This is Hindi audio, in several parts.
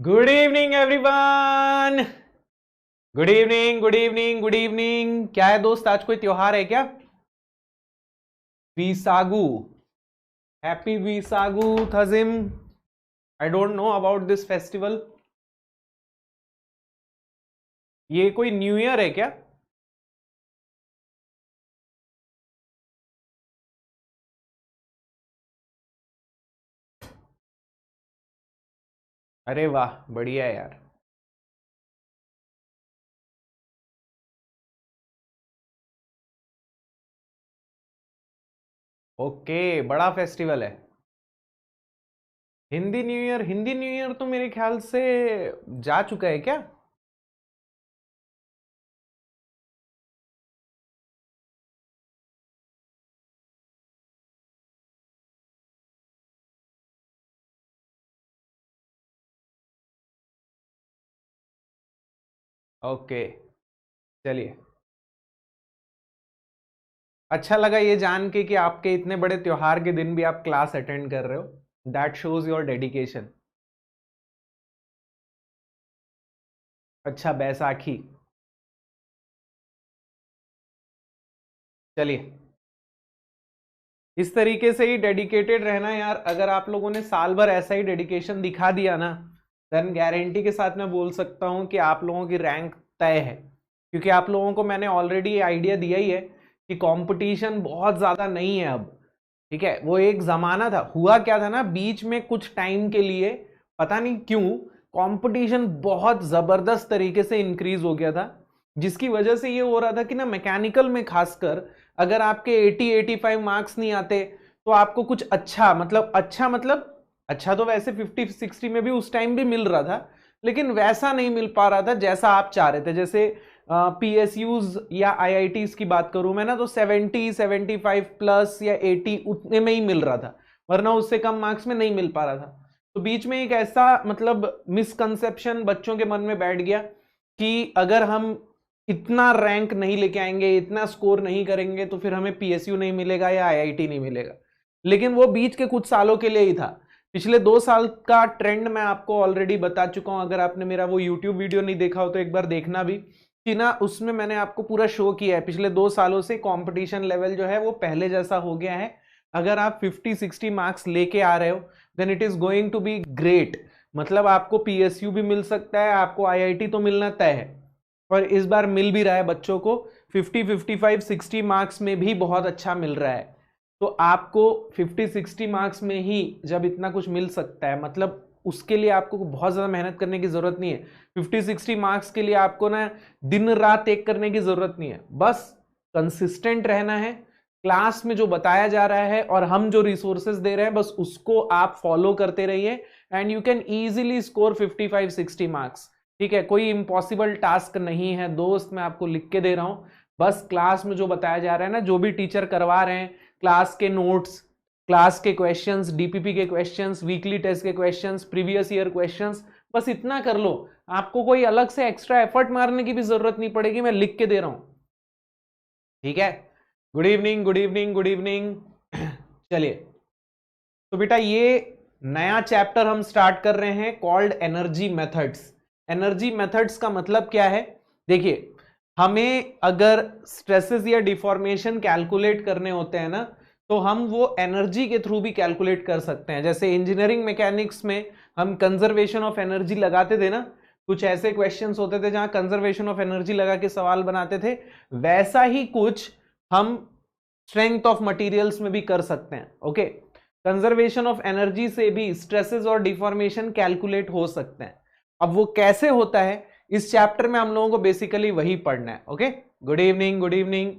Good evening everyone. Good evening, good evening, good evening. क्या है दोस्त, आज कोई त्योहार है क्या? वीसागु। हैप्पी वीसागु थजिम। I don't know about this festival. ये कोई न्यू ईयर है क्या? अरे वाह, बढ़िया है यार। ओके, बड़ा फेस्टिवल है। Hindi new year, Hindi new year तो मेरे ख्याल से जा चुका है क्या? ओके, चलिए। अच्छा लगा ये जान के कि आपके इतने बड़े त्योहार के दिन भी आप क्लास अटेंड कर रहे हो। That shows your dedication. अच्छा, बैसाखी। चलिए, इस तरीके से ही डेडिकेटेड रहना यार। अगर आप लोगों ने साल भर ऐसा ही डेडिकेशन दिखा दिया ना, देन गारंटी के साथ मैं बोल सकता हूं कि आप लोगों की रैंक तय है। क्योंकि आप लोगों को मैंने ऑलरेडी आइडिया दिया ही है कि कंपटीशन बहुत ज्यादा नहीं है अब। ठीक है, वो एक जमाना था, हुआ क्या था ना, बीच में कुछ टाइम के लिए पता नहीं क्यों कंपटीशन बहुत जबरदस्त तरीके से इंक्रीज हो गया था। जिसकी वजह से ये हो रहा था कि ना, मैकेनिकल में खासकर अगर आपके 80-85 मार्क्स नहीं आते तो आपको कुछ अच्छा तो वैसे 50-60 में भी उस टाइम भी मिल रहा था, लेकिन वैसा नहीं मिल पा रहा था जैसा आप चाह रहे थे। जैसे पीएसयूज या आईआईटीज की बात करूं मैं ना, तो 70-75 प्लस या 80 उतने में ही मिल रहा था, वरना उससे कम मार्क्स में नहीं मिल पा रहा था। तो बीच में एक ऐसा मिसकंसेप्शन बच्चों के मन में बैठ गया कि अगर हम इतना रैंक नहीं लेके आएंगे, इतना स्कोर नहीं करेंगे, तो फिर हमें पीएसयू नहीं मिलेगा या आईआईटी नहीं मिलेगा। लेकिन वो बीच के कुछ सालों के लिए ही था। पिछले 2 साल का ट्रेंड मैं आपको ऑलरेडी बता चुका हूं। अगर आपने मेरा वो यूट्यूब वीडियो नहीं देखा हो तो एक बार देखना भी, कि ना उसमें मैंने आपको पूरा शो किया है पिछले 2 सालों से कंपटीशन लेवल जो है वो पहले जैसा हो गया है। अगर आप 50-60 मार्क्स लेके आ रहे हो, then it is going to be great. मतलब आपको पीएसयू भी मिल सकता है, आपको आईआईटी तो मिलना तय है। और इस बार मिल भी रहा है बच्चों को। 50-55-60 मार्क्स में भी बहुत अच्छा मिल रहा है। तो आपको 50-60 मार्क्स में ही जब इतना कुछ मिल सकता है, मतलब उसके लिए आपको बहुत ज़्यादा मेहनत करने की ज़रूरत नहीं है। 50-60 मार्क्स के लिए आपको ना दिन रात एक करने की ज़रूरत नहीं है, बस कंसिस्टेंट रहना है। क्लास में जो बताया जा रहा है और हम जो रिसोर्सेज दे रहे हैं, बस उसको आप फॉलो करते रहिए and you can easily score 55-60 marks. ठीक है, कोई इम्पॉसिबल टास्क नहीं है दोस्त, मैं आपको लिख के दे रहा हूं। बस क्लास में जो बताया जा रहा है ना, जो भी टीचर करवा रहे हैं, क्लास के नोट्स, क्लास के क्वेश्चंस, डीपीपी के क्वेश्चंस, वीकली टेस्ट के क्वेश्चंस, प्रीवियस ईयर क्वेश्चंस, बस इतना कर लो। आपको कोई अलग से एक्स्ट्रा एफर्ट मारने की भी जरूरत नहीं पड़ेगी, मैं लिख के दे रहा हूं। ठीक है। Good evening, good evening, good evening. चलिए, तो बेटा ये नया चैप्टर हम स्टार्ट कर रहे हैं called energy methods. Energy methods का मतलब क्या है? देखिए, हमें अगर स्ट्रेसेस या डिफॉर्मेशन कैलकुलेट करने होते हैं ना, तो हम वो एनर्जी के थ्रू भी कैलकुलेट कर सकते हैं। जैसे इंजीनियरिंग मैकेनिक्स में हम कंजर्वेशन ऑफ एनर्जी लगाते थे ना, कुछ ऐसे क्वेश्चंस होते थे जहां कंजर्वेशन ऑफ एनर्जी लगा के सवाल बनाते थे, वैसा ही कुछ हम स्ट्रेंथ ऑफ मटेरियल्स में भी कर सकते हैं। ओके, कंजर्वेशन ऑफ एनर्जी से भी स्ट्रेसेस और डिफॉर्मेशन कैलकुलेट हो सकते हैं। अब वो कैसे होता है, इस चैप्टर में हम लोगों को बेसिकली वही पढ़ना है। Okay, good evening, good evening.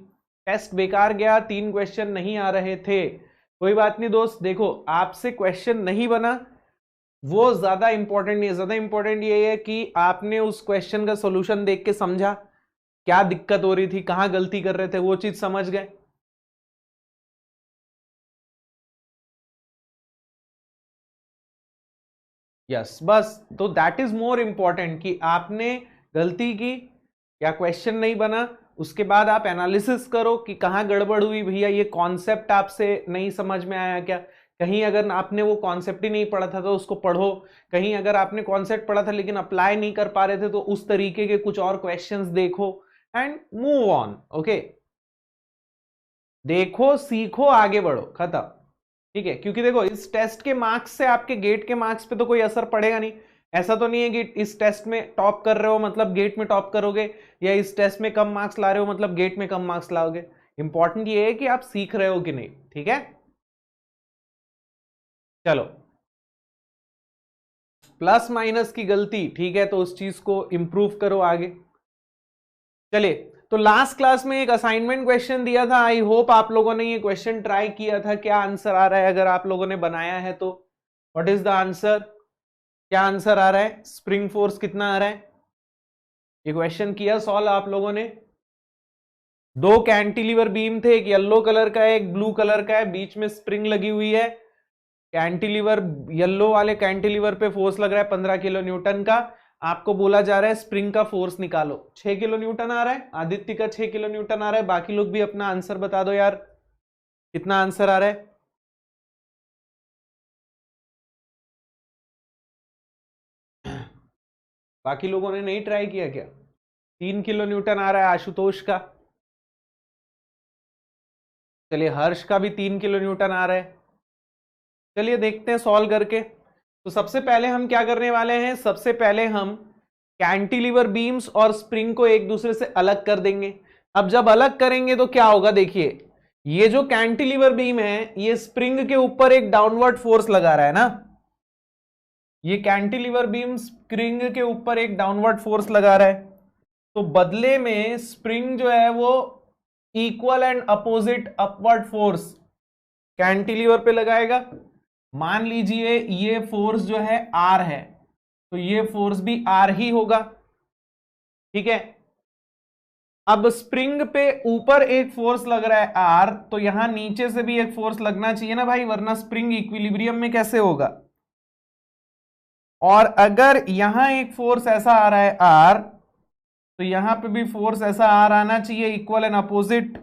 Test बेकार गया, 3 क्वेश्चन नहीं आ रहे थे, कोई बात नहीं दोस्त। देखो, आपसे क्वेश्चन नहीं बना वो ज्यादा इंपॉर्टेंट नहीं है, ज्यादा इंपॉर्टेंट ये है कि आपने उस क्वेश्चन का सोल्यूशन देख के समझा क्या दिक्कत हो रही थी, कहां गलती कर रहे थे, वो चीज समझ गए। यस, बस तो दैट इज मोर इंपॉर्टेंट कि आपने गलती की या क्वेश्चन नहीं बना। उसके बाद आप एनालिसिस करो कि कहाँ गड़बड़ हुई भैया, ये कॉन्सेप्ट आपसे नहीं समझ में आया क्या, कहीं अगर आपने वो कॉन्सेप्ट ही नहीं पढ़ा था तो उसको पढ़ो, कहीं अगर आपने कॉन्सेप्ट पढ़ा था लेकिन अप्लाई नहीं कर पा रहे थे तो उस तरीके के कुछ और क्वेश्चंस देखो एंड मूव ऑन। ओके, देखो, सीखो, आगे बढ़ो, खत्म। ठीक है, क्योंकि देखो इस टेस्ट के मार्क्स से आपके गेट के मार्क्स पे तो कोई असर पड़ेगा नहीं। ऐसा तो नहीं है कि इस टेस्ट में टॉप कर रहे हो मतलब गेट में टॉप करोगे, या इस टेस्ट में कम मार्क्स ला रहे हो मतलब गेट में कम मार्क्स लाओगे। इंपॉर्टेंट ये है कि आप सीख रहे हो कि नहीं। ठीक है, चलो, प्लस माइनस की गलती, ठीक है, तो उस चीज को इंप्रूव करो आगे। चलिए, तो लास्ट क्लास में एक असाइनमेंट क्वेश्चन दिया था, आई होप आप लोगों ने ये क्वेश्चन ट्राई किया था। क्या आंसर आ रहा है अगर आप लोगों ने बनाया है तो? What is the answer? क्या आंसर आ रहा है? स्प्रिंग फोर्स कितना आ रहा है? ये क्वेश्चन किया सॉल्व आप लोगों ने? दो कैंटिलीवर बीम थे, एक येलो कलर का है एक ब्लू कलर का है, बीच में स्प्रिंग लगी हुई है। कैंटिलीवर, येलो वाले कैंटिलीवर पे फोर्स लग रहा है 15 किलो न्यूटन का। आपको बोला जा रहा है स्प्रिंग का फोर्स निकालो। 6 किलो न्यूटन आ रहा है, आदित्य का 6 किलो न्यूटन आ रहा है। बाकी लोग भी अपना आंसर बता दो यार, कितना आंसर आ रहा है? बाकी लोगों ने नहीं ट्राई किया क्या? 3 किलो न्यूटन आ रहा है आशुतोष का। चलिए, हर्ष का भी 3 किलो न्यूटन आ रहा है। चलिए देखते हैं सॉल्व करके। तो सबसे पहले हम क्या करने वाले हैं? सबसे पहले हम कैंटिलीवर बीम्स और स्प्रिंग को एक दूसरे से अलग कर देंगे। अब जब अलग करेंगे तो क्या होगा, देखिए, ये जो कैंटिलीवर बीम है ये स्प्रिंग के ऊपर एक डाउनवर्ड फोर्स लगा रहा है ना, ये कैंटिलीवर बीम स्प्रिंग के ऊपर एक डाउनवर्ड फोर्स लगा रहा है। तो बदले में स्प्रिंग जो है वो equal and opposite upward force cantilever पे लगाएगा। मान लीजिए ये फोर्स जो है आर है, तो ये फोर्स भी आर ही होगा। ठीक है, अब स्प्रिंग पे ऊपर एक फोर्स लग रहा है आर, तो यहां नीचे से भी एक फोर्स लगना चाहिए ना भाई, वरना स्प्रिंग इक्विलिब्रियम में कैसे होगा। और अगर यहां एक फोर्स ऐसा आ रहा है आर, तो यहां पे भी फोर्स ऐसा आर आना चाहिए, इक्वल एंड अपोजिट।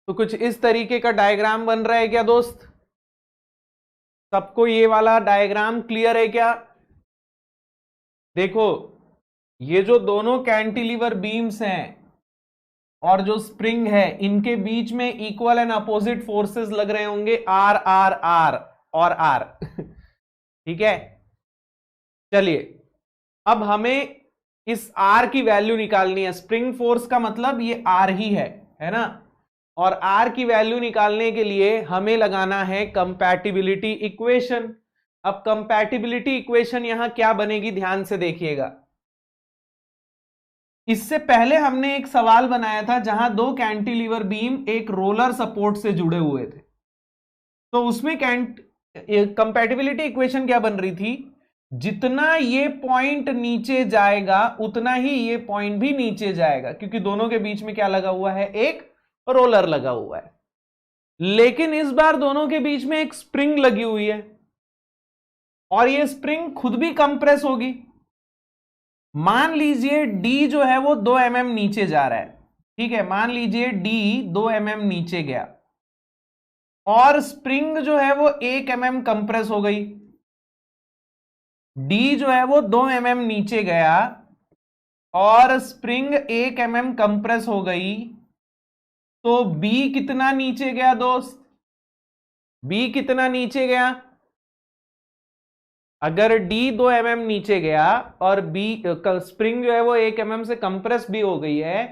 तो कुछ इस तरीके का डायग्राम बन रहा है क्या दोस्त? सबको ये वाला डायग्राम क्लियर है क्या? देखो, ये जो दोनों कैंटिलीवर बीम्स हैं और जो स्प्रिंग है, इनके बीच में इक्वल एंड अपोजिट फोर्सेस लग रहे होंगे, आर आर आर और आर। ठीक है, चलिए, अब हमें इस आर की वैल्यू निकालनी है। स्प्रिंग फोर्स का मतलब ये आर ही है ना? और आर की वैल्यू निकालने के लिए हमें लगाना है कंपैटिबिलिटी इक्वेशन। अब कंपैटिबिलिटी इक्वेशन यहां क्या बनेगी, ध्यान से देखिएगा। इससे पहले हमने एक सवाल बनाया था जहां दो कैंटिलीवर बीम एक रोलर सपोर्ट से जुड़े हुए थे, तो उसमें कंपैटिबिलिटी इक्वेशन क्या बन रही थी, जितना ये पॉइंट नीचे जाएगा उतना ही ये पॉइंट भी नीचे जाएगा, क्योंकि दोनों के बीच में क्या लगा हुआ है, एक रोलर लगा हुआ है। लेकिन इस बार दोनों के बीच में एक स्प्रिंग लगी हुई है और ये स्प्रिंग खुद भी कंप्रेस होगी। मान लीजिए डी जो है वो 2 mm नीचे जा रहा है। ठीक है, मान लीजिए डी 2 mm नीचे गया और स्प्रिंग जो है वो 1 mm कंप्रेस हो गई। डी जो है वो 2 mm नीचे गया और स्प्रिंग 1 mm कंप्रेस हो गई, तो बी कितना नीचे गया दोस्त? बी कितना नीचे गया? अगर डी 2 mm नीचे गया और बी स्प्रिंग जो है वो 1 mm से कंप्रेस भी हो गई है,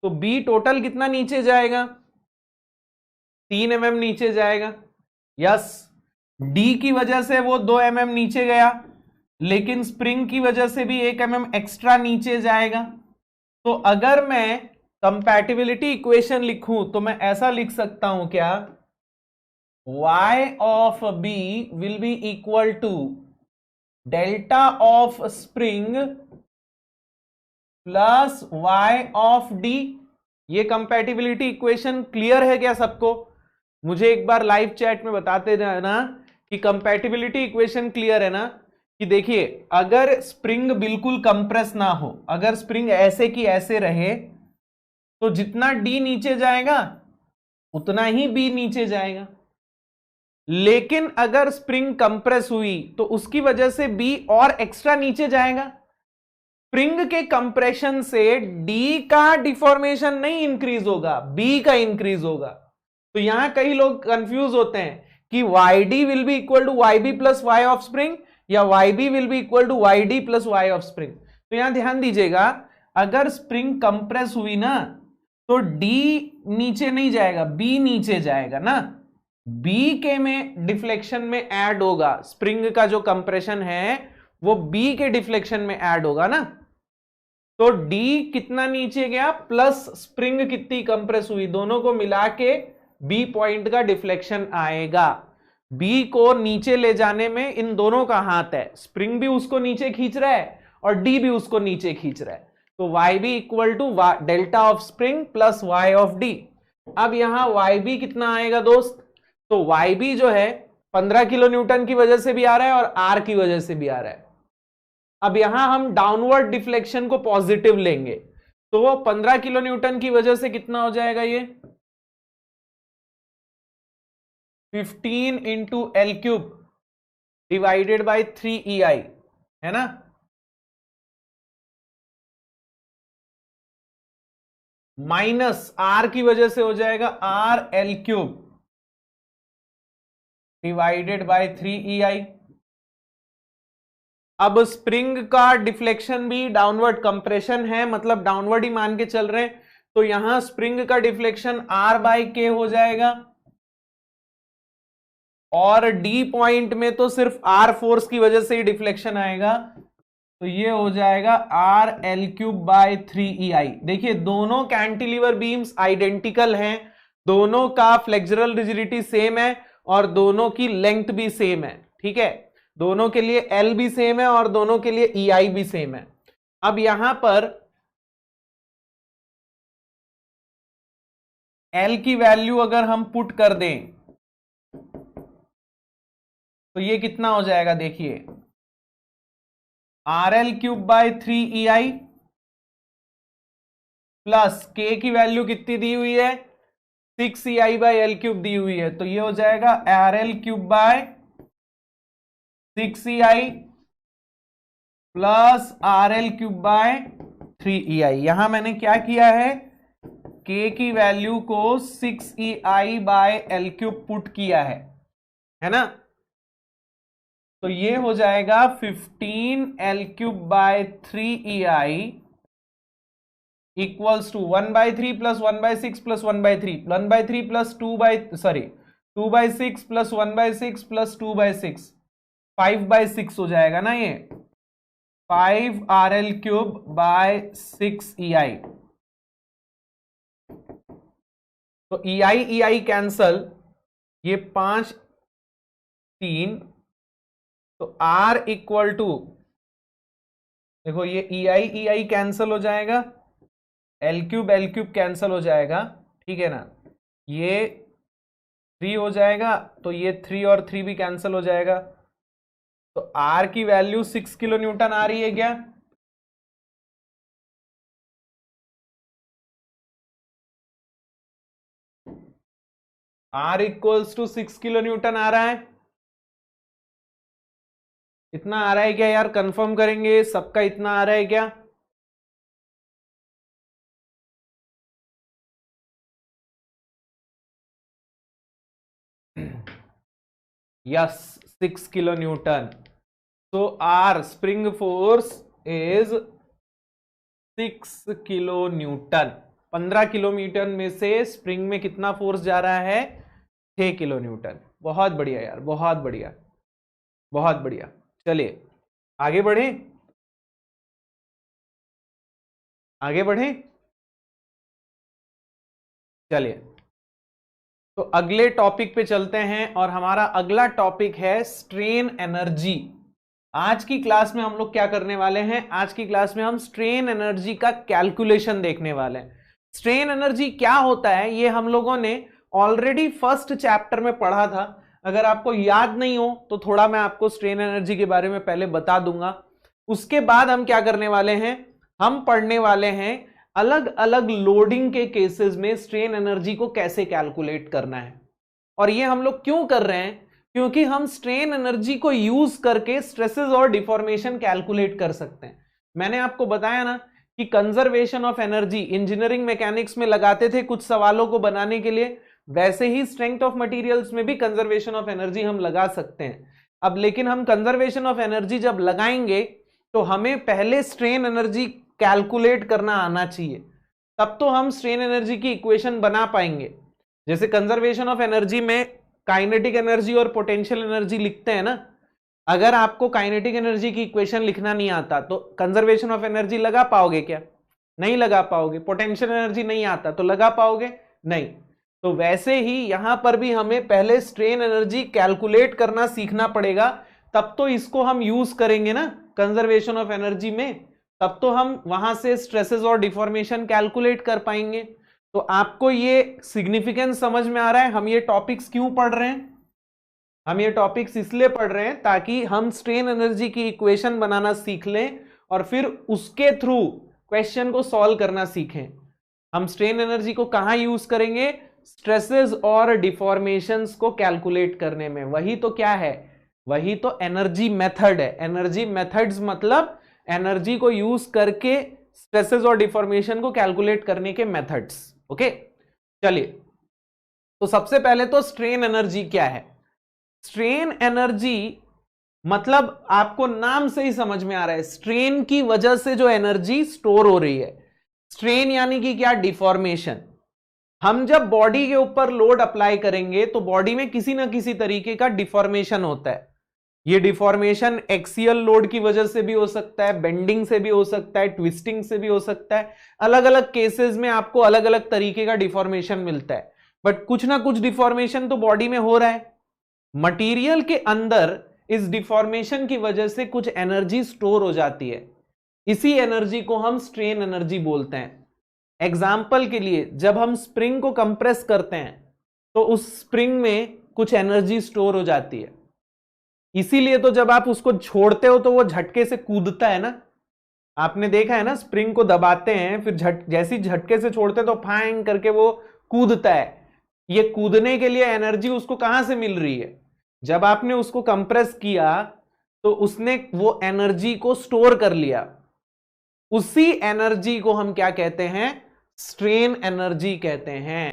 तो बी टोटल कितना नीचे जाएगा? 3 mm नीचे जाएगा। यस, डी की वजह से वो 2 mm नीचे गया, लेकिन स्प्रिंग की वजह से भी 1 mm एक्स्ट्रा नीचे जाएगा। तो अगर मैं कंपैटिबिलिटी इक्वेशन लिखूं तो मैं ऐसा लिख सकता हूं क्या, y of b will be equal to delta of spring plus y of d। ये कंपैटिबिलिटी इक्वेशन क्लियर है क्या सबको? मुझे एक बार लाइव चैट में बताते रहना कि कंपैटिबिलिटी इक्वेशन क्लियर है ना। कि देखिए, अगर स्प्रिंग बिल्कुल कंप्रेस ना हो, अगर स्प्रिंग ऐसे की ऐसे रहे, तो जितना डी नीचे जाएगा उतना ही बी नीचे जाएगा। लेकिन अगर स्प्रिंग कंप्रेस हुई तो उसकी वजह से बी और एक्स्ट्रा नीचे जाएगा। स्प्रिंग के कंप्रेशन से डी का डिफॉर्मेशन नहीं इंक्रीज होगा, बी का इंक्रीज होगा। तो यहां कई लोग कंफ्यूज होते हैं कि YD will be equal to YB plus Y of spring या YB will be equal to YD plus Y of spring. तो यहां ध्यान दीजिएगा, अगर स्प्रिंग कंप्रेस हुई ना तो डी नीचे नहीं जाएगा, बी नीचे जाएगा ना। बी के में डिफ्लेक्शन में ऐड होगा, स्प्रिंग का जो कंप्रेशन है वो बी के डिफ्लेक्शन में ऐड होगा ना। तो डी कितना नीचे गया प्लस स्प्रिंग कितनी कंप्रेस हुई, दोनों को मिला के बी पॉइंट का डिफ्लेक्शन आएगा। बी को नीचे ले जाने में इन दोनों का हाथ है, स्प्रिंग भी उसको नीचे खींच रहा है और डी भी उसको नीचे खींच रहा है। तो YB equal to delta of spring plus Y of D. अब यहां YB कितना आएगा दोस्त, तो YB जो है 15 किलो न्यूटन की वजह से भी आ रहा है और R की वजह से भी आ रहा है। अब यहां हम डाउनवर्ड डिफ्लेक्शन को पॉजिटिव लेंगे, तो वो 15 किलो न्यूटन की वजह से कितना हो जाएगा, ये 15 into L cube divided by 3EI है ना। माइनस R की वजह से हो जाएगा RL cube divided by 3EI। अब स्प्रिंग का डिफ्लेक्शन भी डाउनवर्ड कंप्रेशन है, मतलब डाउनवर्ड ही मान के चल रहे हैं, तो यहां स्प्रिंग का डिफ्लेक्शन R बाई K हो जाएगा और D पॉइंट में तो सिर्फ R फोर्स की वजह से ही डिफ्लेक्शन आएगा, तो ये हो जाएगा RL क्यूब बाई 3EI। देखिए दोनों कैंटिलीवर बीम्स आइडेंटिकल हैं, दोनों का फ्लेक्सुरल रिजिडिटी सेम है और दोनों की लेंथ भी सेम है, ठीक है। दोनों के लिए L भी सेम है और दोनों के लिए EI भी सेम है। अब यहां पर L की वैल्यू अगर हम पुट कर दें तो ये कितना हो जाएगा, देखिए RL cube by 3EI plus K की वैल्यू कितनी दी हुई है 6EI बाई L क्यूब दी हुई है, तो ये हो जाएगा RL cube by 6EI plus RL cube by 3EI। यहां मैंने क्या किया है, K की वैल्यू को 6EI bye L cube put किया है ना। तो ये हो जाएगा 15L cube by 3EI equals to 1/3 plus 1/6 plus 1/3 1/3 plus 2/6 plus 1/6 plus 2/6 5/6 हो जाएगा ना, ये 5RL क्यूब बाय 6EI। तो EI कैंसल, ये 5 3, तो R इक्वल टू, देखो ये EI कैंसल हो जाएगा, L क्यूब कैंसल हो जाएगा, ठीक है ना। ये 3 हो जाएगा, तो ये 3 और 3 भी कैंसल हो जाएगा, तो R की वैल्यू 6 किलो न्यूटन आ रही है क्या, R equals to 6 kilo newton आ रहा है। इतना आ रहा है क्या यार, कंफर्म करेंगे सबका इतना आ रहा है क्या। Yes 6 kilo Newton. तो R spring force is 6 kilo Newton. 15 kilometre में से स्प्रिंग में कितना फोर्स जा रहा है, 6 किलो न्यूटन। बहुत बढ़िया यार, बहुत बढ़िया, बहुत बढ़िया। चलिए आगे बढ़े, आगे बढ़े। चलिए तो अगले टॉपिक पे चलते हैं और हमारा अगला टॉपिक है स्ट्रेन एनर्जी। आज की क्लास में हम लोग क्या करने वाले हैं, आज की क्लास में हम स्ट्रेन एनर्जी का कैलकुलेशन देखने वाले हैं। स्ट्रेन एनर्जी क्या होता है ये हम लोगों ने ऑलरेडी फर्स्ट चैप्टर में पढ़ा था। अगर आपको याद नहीं हो तो थोड़ा मैं आपको स्ट्रेन एनर्जी के बारे में पहले बता दूंगा। उसके बाद हम क्या करने वाले हैं, हम पढ़ने वाले हैं अलग अलग लोडिंग के केसेस में स्ट्रेन एनर्जी को कैसे कैलकुलेट करना है। और ये हम लोग क्यों कर रहे हैं? क्योंकि हम स्ट्रेन एनर्जी को यूज करके स्ट्रेसेस और डिफॉर्मेशन कैलकुलेट कर सकते हैं। मैंने आपको बताया ना कि conservation of energy engineering mechanics में लगाते थे कुछ सवालों को बनाने के लिए, वैसे ही स्ट्रेंथ ऑफ मटेरियल्स में भी कंजर्वेशन ऑफ एनर्जी हम लगा सकते हैं। अब लेकिन हम कंजर्वेशन ऑफ एनर्जी जब लगाएंगे तो हमें पहले स्ट्रेन एनर्जी कैलकुलेट करना आना चाहिए, तब तो हम स्ट्रेन एनर्जी की इक्वेशन बना पाएंगे। जैसे कंजर्वेशन ऑफ एनर्जी में काइनेटिक एनर्जी और पोटेंशियल एनर्जी लिखते हैं ना, अगर आपको काइनेटिक एनर्जी की इक्वेशन लिखना नहीं आता तो कंजर्वेशन ऑफ एनर्जी लगा पाओगे क्या? नहीं लगा पाओगे। पोटेंशियल एनर्जी नहीं आता तो लगा पाओगे? नहीं। तो वैसे ही यहां पर भी हमें पहले स्ट्रेन एनर्जी कैलकुलेट करना सीखना पड़ेगा, तब तो इसको हम यूज करेंगे ना कंजर्वेशन ऑफ एनर्जी में, तब तो हम वहां से स्ट्रेसेस और डिफॉर्मेशन कैलकुलेट कर पाएंगे। तो आपको ये सिग्निफिकेंस समझ में आ रहा है हम ये टॉपिक्स क्यों पढ़ रहे हैं? हम ये टॉपिक्स इसलिए पढ़ रहे हैं ताकि हम स्ट्रेन एनर्जी की इक्वेशन बनाना सीख लें और फिर उसके थ्रू क्वेश्चन को सॉल्व करना सीखें। हम स्ट्रेन एनर्जी को कहां यूज करेंगे? स्ट्रेसेस और डिफॉर्मेशंस को कैलकुलेट करने में। वही तो क्या है? वही तो एनर्जी मेथड है। एनर्जी मेथड्स मतलब एनर्जी को यूज करके स्ट्रेसेस और डिफॉर्मेशन को कैलकुलेट करने के मेथड्स। ओके, चलिए, तो सबसे पहले तो स्ट्रेन एनर्जी क्या है? स्ट्रेन एनर्जी मतलब आपको नाम से ही समझ में आ रहा है, स्ट्रेन की वजह से जो एनर्जी स्टोर हो रही है। स्ट्रेन यानी कि क्या? डिफॉर्मेशन। हम जब बॉडी के ऊपर लोड अप्लाई करेंगे तो बॉडी में किसी ना किसी तरीके का डिफॉर्मेशन होता है। ये डिफॉर्मेशन एक्सियल लोड की वजह से भी हो सकता है, बेंडिंग से भी हो सकता है, ट्विस्टिंग से भी हो सकता है। अलग अलग केसेस में आपको अलग अलग तरीके का डिफॉर्मेशन मिलता है, बट कुछ ना कुछ डिफॉर्मेशन तो बॉडी में हो रहा है। मटेरियल के अंदर इस डिफॉर्मेशन की वजह से कुछ एनर्जी स्टोर हो जाती है, इसी एनर्जी को हम स्ट्रेन एनर्जी बोलते हैं। एग्जाम्पल के लिए, जब हम स्प्रिंग को कंप्रेस करते हैं तो उस स्प्रिंग में कुछ एनर्जी स्टोर हो जाती है, इसीलिए तो जब आप उसको छोड़ते हो तो वो झटके से कूदता है ना। आपने देखा है ना, स्प्रिंग को दबाते हैं फिर जैसी झटके से छोड़ते हैं तो फांग करके वो कूदता है। ये कूदने के लिए एनर्जी उसको कहां से मिल रही है? जब आपने उसको कंप्रेस किया तो उसने वो एनर्जी को स्टोर कर लिया, उसी एनर्जी को हम क्या कहते हैं? स्ट्रेन एनर्जी कहते हैं।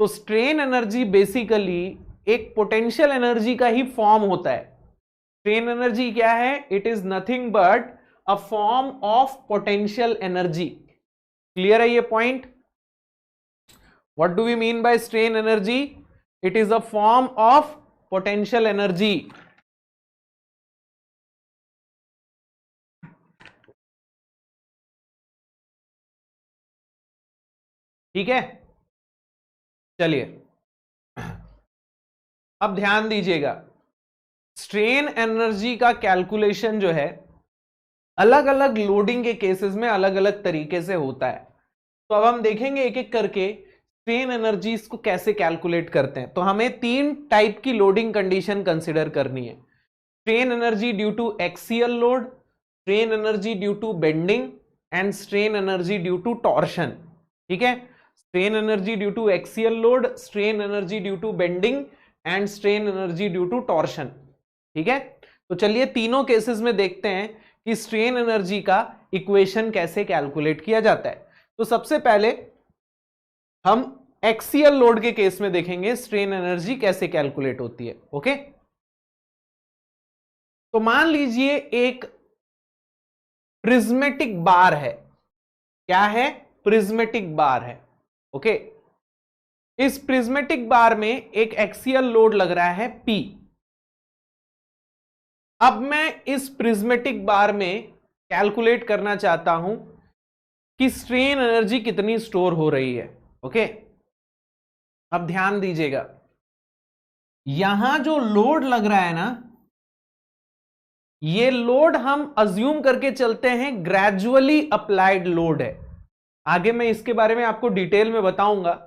तो स्ट्रेन एनर्जी बेसिकली एक पोटेंशियल एनर्जी का ही फॉर्म होता है। स्ट्रेन एनर्जी क्या है? It is nothing but a form of potential energy. Clear है ये point? What do we mean by strain energy? It is a form of potential energy. ठीक है, चलिए अब ध्यान दीजिएगा, स्ट्रेन एनर्जी का कैलकुलेशन जो है अलग अलग लोडिंग के केसेस में अलग अलग तरीके से होता है। तो अब हम देखेंगे एक एक करके स्ट्रेन एनर्जीज को कैसे कैलकुलेट करते हैं। तो हमें 3 टाइप की लोडिंग कंडीशन कंसिडर करनी है। Strain energy due to axial load, strain energy due to bending and strain energy due to torsion. ठीक है, strain energy due to axial load, strain energy due to bending and strain energy due to torsion. ठीक है, तो चलिए तीनों केसेस में देखते हैं कि स्ट्रेन एनर्जी का इक्वेशन कैसे कैलकुलेट किया जाता है। तो सबसे पहले हम एक्सियल लोड के केस में देखेंगे स्ट्रेन एनर्जी कैसे कैलकुलेट होती है। ओके, तो मान लीजिए एक प्रिज्मेटिक बार है। क्या है? प्रिज्मेटिक बार है। ओके, इस प्रिज्मेटिक बार में एक एक्सियल लोड लग रहा है P। अब मैं इस प्रिज्मेटिक बार में कैलकुलेट करना चाहता हूं कि स्ट्रेन एनर्जी कितनी स्टोर हो रही है। ओके, अब ध्यान दीजिएगा, यहां जो लोड लग रहा है ना, ये लोड हम अज्यूम करके चलते हैं ग्रेजुअली अप्लाइड लोड है। आगे मैं इसके बारे में आपको डिटेल में बताऊंगा।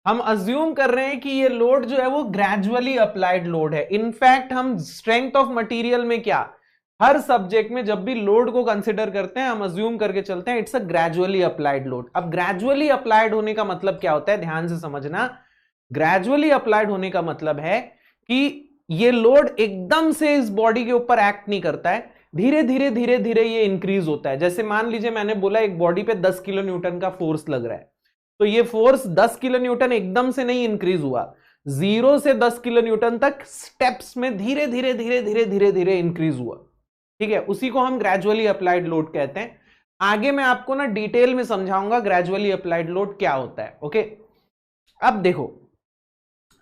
हम अज्यूम कर रहे हैं कि ये लोड जो है वो ग्रेजुअली अप्लाइड लोड है। इनफैक्ट हम स्ट्रेंथ ऑफ मटेरियल में क्या, हर सब्जेक्ट में जब भी लोड को कंसिडर करते हैं हम अज्यूम करके चलते हैं it's a gradually applied load. अब ग्रेजुअली अप्लाइड होने का मतलब क्या होता है, ध्यान से समझना। ग्रेजुअली अप्लाइड होने का मतलब है कि ये लोड एकदम से इस बॉडी के ऊपर एक्ट नहीं करता है, धीरे धीरे धीरे धीरे ये इंक्रीज होता है। जैसे मान लीजिए मैंने बोला एक बॉडी पे 10 किलो न्यूटन का फोर्स लग रहा है, तो ये फोर्स 10 किलो न्यूटन एकदम से नहीं इंक्रीज हुआ, 0 से 10 किलो न्यूटन तक स्टेप्स में धीरे धीरे धीरे धीरे धीरे धीरे इंक्रीज हुआ। ठीक है, उसी को हम ग्रेजुअली अप्लाइड लोड कहते हैं। आगे मैं आपको ना डिटेल में समझाऊंगा ग्रेजुअली अप्लाइड लोड क्या होता है। ओके, अब देखो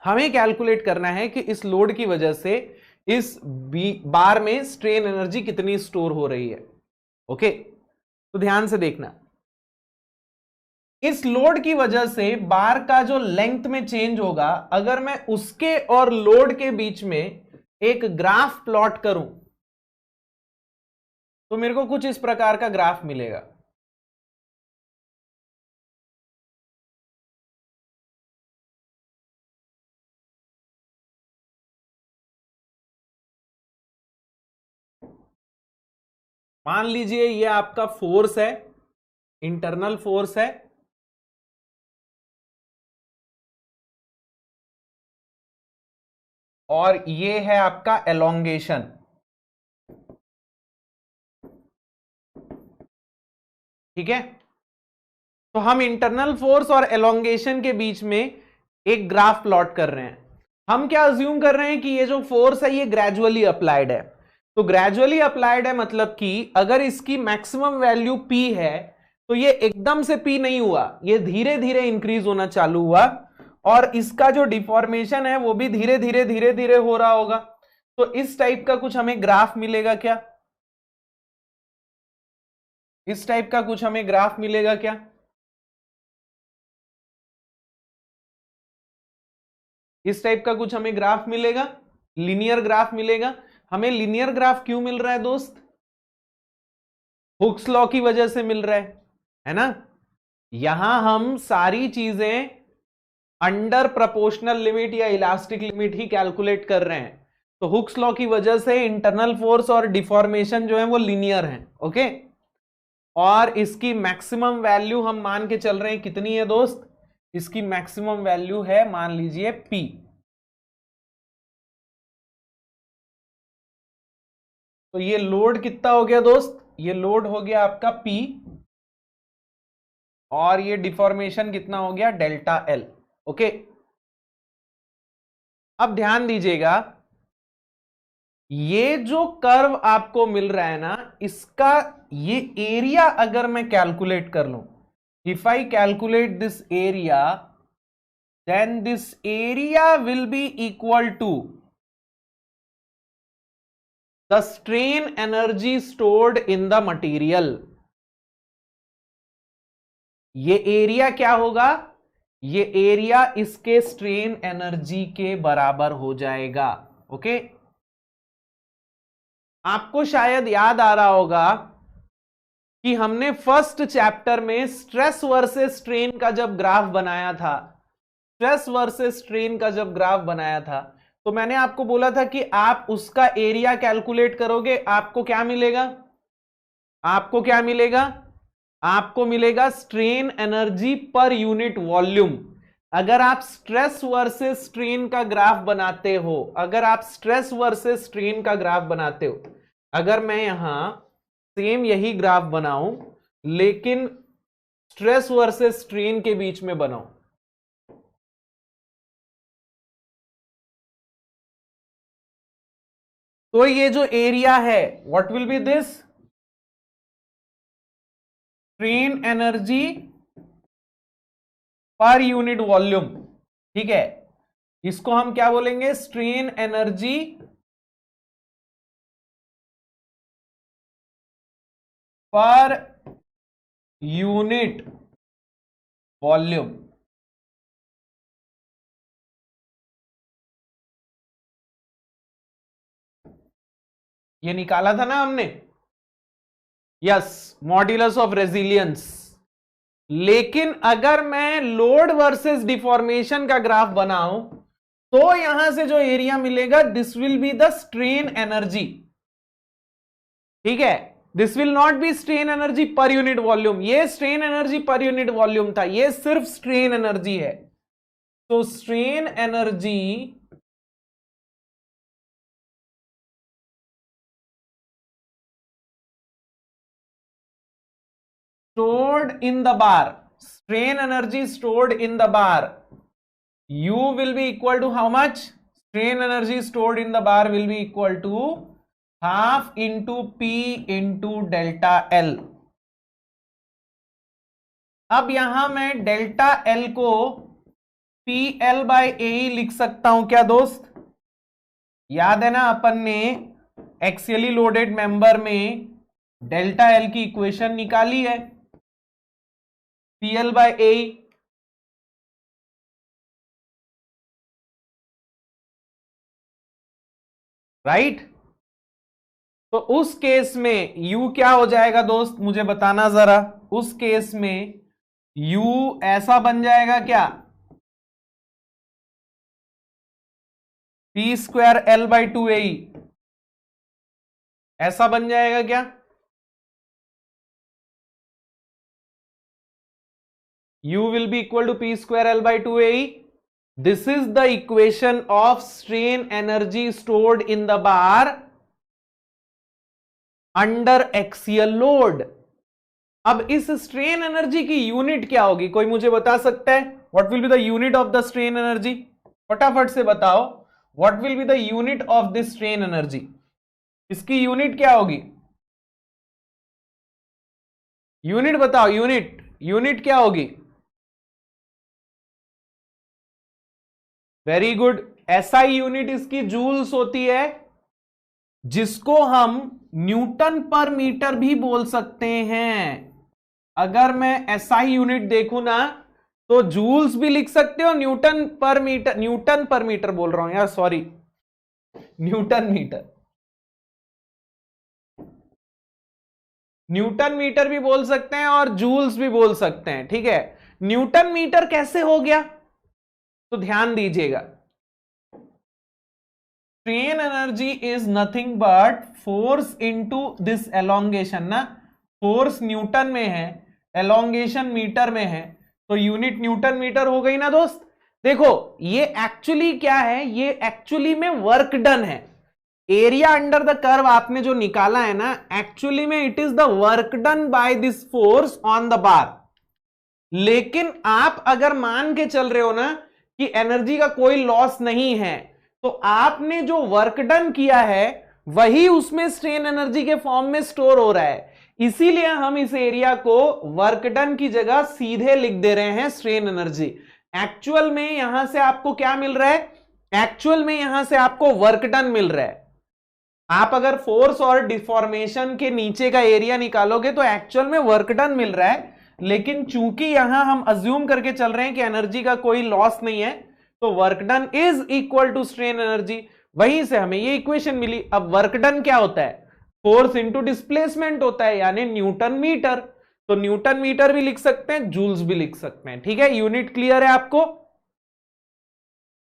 हमें कैलकुलेट करना है कि इस लोड की वजह से इस बार में स्ट्रेन एनर्जी कितनी स्टोर हो रही है। ओके, तो ध्यान से देखना, इस लोड की वजह से बार का जो लेंथ में चेंज होगा, अगर मैं उसके और लोड के बीच में एक ग्राफ प्लॉट करूं तो मेरे को कुछ इस प्रकार का ग्राफ मिलेगा। मान लीजिए ये आपका फोर्स है, इंटरनल फोर्स है, और ये है आपका एलोंगेशन। ठीक है, तो हम इंटरनल फोर्स और एलोंगेशन के बीच में एक ग्राफ प्लॉट कर रहे हैं। हम क्या अज्यूम कर रहे हैं कि ये जो फोर्स है ये ग्रेजुअली अप्लाइड है। तो ग्रेजुअली अप्लाइड है मतलब कि अगर इसकी मैक्सिमम वैल्यू P है तो ये एकदम से P नहीं हुआ, ये धीरे धीरे इंक्रीज होना चालू हुआ, और इसका जो डिफॉर्मेशन है वो भी धीरे धीरे धीरे धीरे हो रहा होगा। तो इस टाइप का कुछ हमें ग्राफ मिलेगा क्या? इस टाइप का कुछ हमें ग्राफ मिलेगा क्या? इस टाइप का कुछ हमें ग्राफ मिलेगा, लीनियर ग्राफ मिलेगा। हमें लीनियर ग्राफ क्यों मिल रहा है दोस्त? हुक्स लॉ की वजह से मिल रहा है ना। यहां हम सारी चीजें अंडर प्रोपोर्शनल लिमिट या इलास्टिक लिमिट ही कैलकुलेट कर रहे हैं। तो हुक्स लॉ की वजह से इंटरनल फोर्स और डिफॉर्मेशन जो है वो लीनियर है। ओके, और इसकी मैक्सिमम वैल्यू हम मान के चल रहे हैं कितनी है दोस्त? इसकी मैक्सिमम वैल्यू है मान लीजिए P। तो ये लोड कितना हो गया दोस्त? ये लोड हो गया आपका P, और ये डिफॉर्मेशन कितना हो गया? Delta L। ओके, अब ध्यान दीजिएगा, ये जो कर्व आपको मिल रहा है ना, इसका ये एरिया अगर मैं कैलकुलेट कर लूं, if I calculate this area, then this area will be equal to the strain energy stored in the material. ये एरिया क्या होगा? ये एरिया इसके स्ट्रेन एनर्जी के बराबर हो जाएगा। ओके, आपको शायद याद आ रहा होगा कि हमने फर्स्ट चैप्टर में स्ट्रेस वर्सेस स्ट्रेन का जब ग्राफ बनाया था, स्ट्रेस वर्सेस स्ट्रेन का जब ग्राफ बनाया था, तो मैंने आपको बोला था कि आप उसका एरिया कैलकुलेट करोगे, आपको क्या मिलेगा? आपको क्या मिलेगा? आपको मिलेगा strain energy per unit volume. अगर आप स्ट्रेस वर्सेस स्ट्रेन का ग्राफ बनाते हो, अगर आप स्ट्रेस वर्सेस स्ट्रेन का ग्राफ बनाते हो, अगर मैं यहां सेम यही ग्राफ बनाऊं लेकिन स्ट्रेस वर्सेस स्ट्रेन के बीच में बनाऊं, तो ये जो एरिया है what will B this? Strain energy per unit volume. ठीक है, इसको हम क्या बोलेंगे? Strain energy per unit volume. ये निकाला था ना हमने, यस, मॉड्यूलस ऑफ रेजिलियंस। लेकिन अगर मैं लोड वर्सेस डिफॉर्मेशन का ग्राफ बनाऊं तो यहां से जो एरिया मिलेगा this will be the strain energy. ठीक है, this will not be strain energy per unit volume, ये strain energy per unit volume था, ये सिर्फ स्ट्रेन एनर्जी है। तो strain energy stored in the bar, strain energy stored in the bar, U will be equal to how much? Strain energy stored in the bar will be equal to half into P into delta L। अब यहां मैं डेल्टा L को PL बाय ए लिख सकता हूं क्या दोस्त? याद है ना अपन ने एक्सियली लोडेड मेंबर में डेल्टा L की इक्वेशन निकाली है, PL बाय ए। राइट, तो उस केस में U क्या हो जाएगा दोस्त, मुझे बताना जरा। उस केस में U ऐसा बन जाएगा क्या, P square L by 2A, ऐसा बन जाएगा क्या? U will be equal to P square L by 2AE. This is the equation of strain energy stored in the bar under axial load। अब इस स्ट्रेन एनर्जी की यूनिट क्या होगी, कोई मुझे बता सकता है? What will be the unit of the strain energy? फटाफट से बताओ, what will be the unit of this strain energy? इसकी यूनिट क्या होगी? यूनिट बताओ, यूनिट क्या होगी? वेरी गुड, एसआई यूनिट इसकी जूल्स होती है, जिसको हम न्यूटन पर मीटर भी बोल सकते हैं। अगर मैं एसआई यूनिट देखूं ना, तो जूल्स भी लिख सकते हो, न्यूटन पर मीटर बोल रहा हूं यार, सॉरी, न्यूटन मीटर भी बोल सकते हैं और जूल्स भी बोल सकते हैं। ठीक है, न्यूटन मीटर कैसे हो गया, तो ध्यान दीजिएगा, strain energy is nothing but force into this elongation ना, फोर्स न्यूटन में है, एलोंगेशन मीटर में है, तो यूनिट न्यूटन मीटर हो गई ना दोस्त। देखो ये एक्चुअली क्या है, ये एक्चुअली में वर्क डन है, एरिया अंडर द कर्व आपने जो निकाला है ना, एक्चुअली में it is the work done by this force on the bar. लेकिन आप अगर मान के चल रहे हो ना कि एनर्जी का कोई लॉस नहीं है, तो आपने जो वर्क डन किया है वही उसमें स्ट्रेन एनर्जी के फॉर्म में स्टोर हो रहा है, इसीलिए हम इस एरिया को वर्क डन की जगह सीधे लिख दे रहे हैं स्ट्रेन एनर्जी। एक्चुअल में यहां से आपको क्या मिल रहा है, एक्चुअल में यहां से आपको वर्क डन मिल रहा है। आप अगर फोर्स और डिफॉर्मेशन के नीचे का एरिया निकालोगे तो एक्चुअल में वर्क डन मिल रहा है, लेकिन चूंकि यहां हम अज्यूम करके चल रहे हैं कि एनर्जी का कोई लॉस नहीं है, तो work done is equal to strain energy, वहीं से हमें ये इक्वेशन मिली। अब वर्क डन क्या होता है, फोर्स इंटू डिस्प्लेसमेंट होता है, यानी न्यूटन मीटर। तो न्यूटन मीटर भी लिख सकते हैं, जूल्स भी लिख सकते हैं। ठीक है, यूनिट क्लियर है आपको?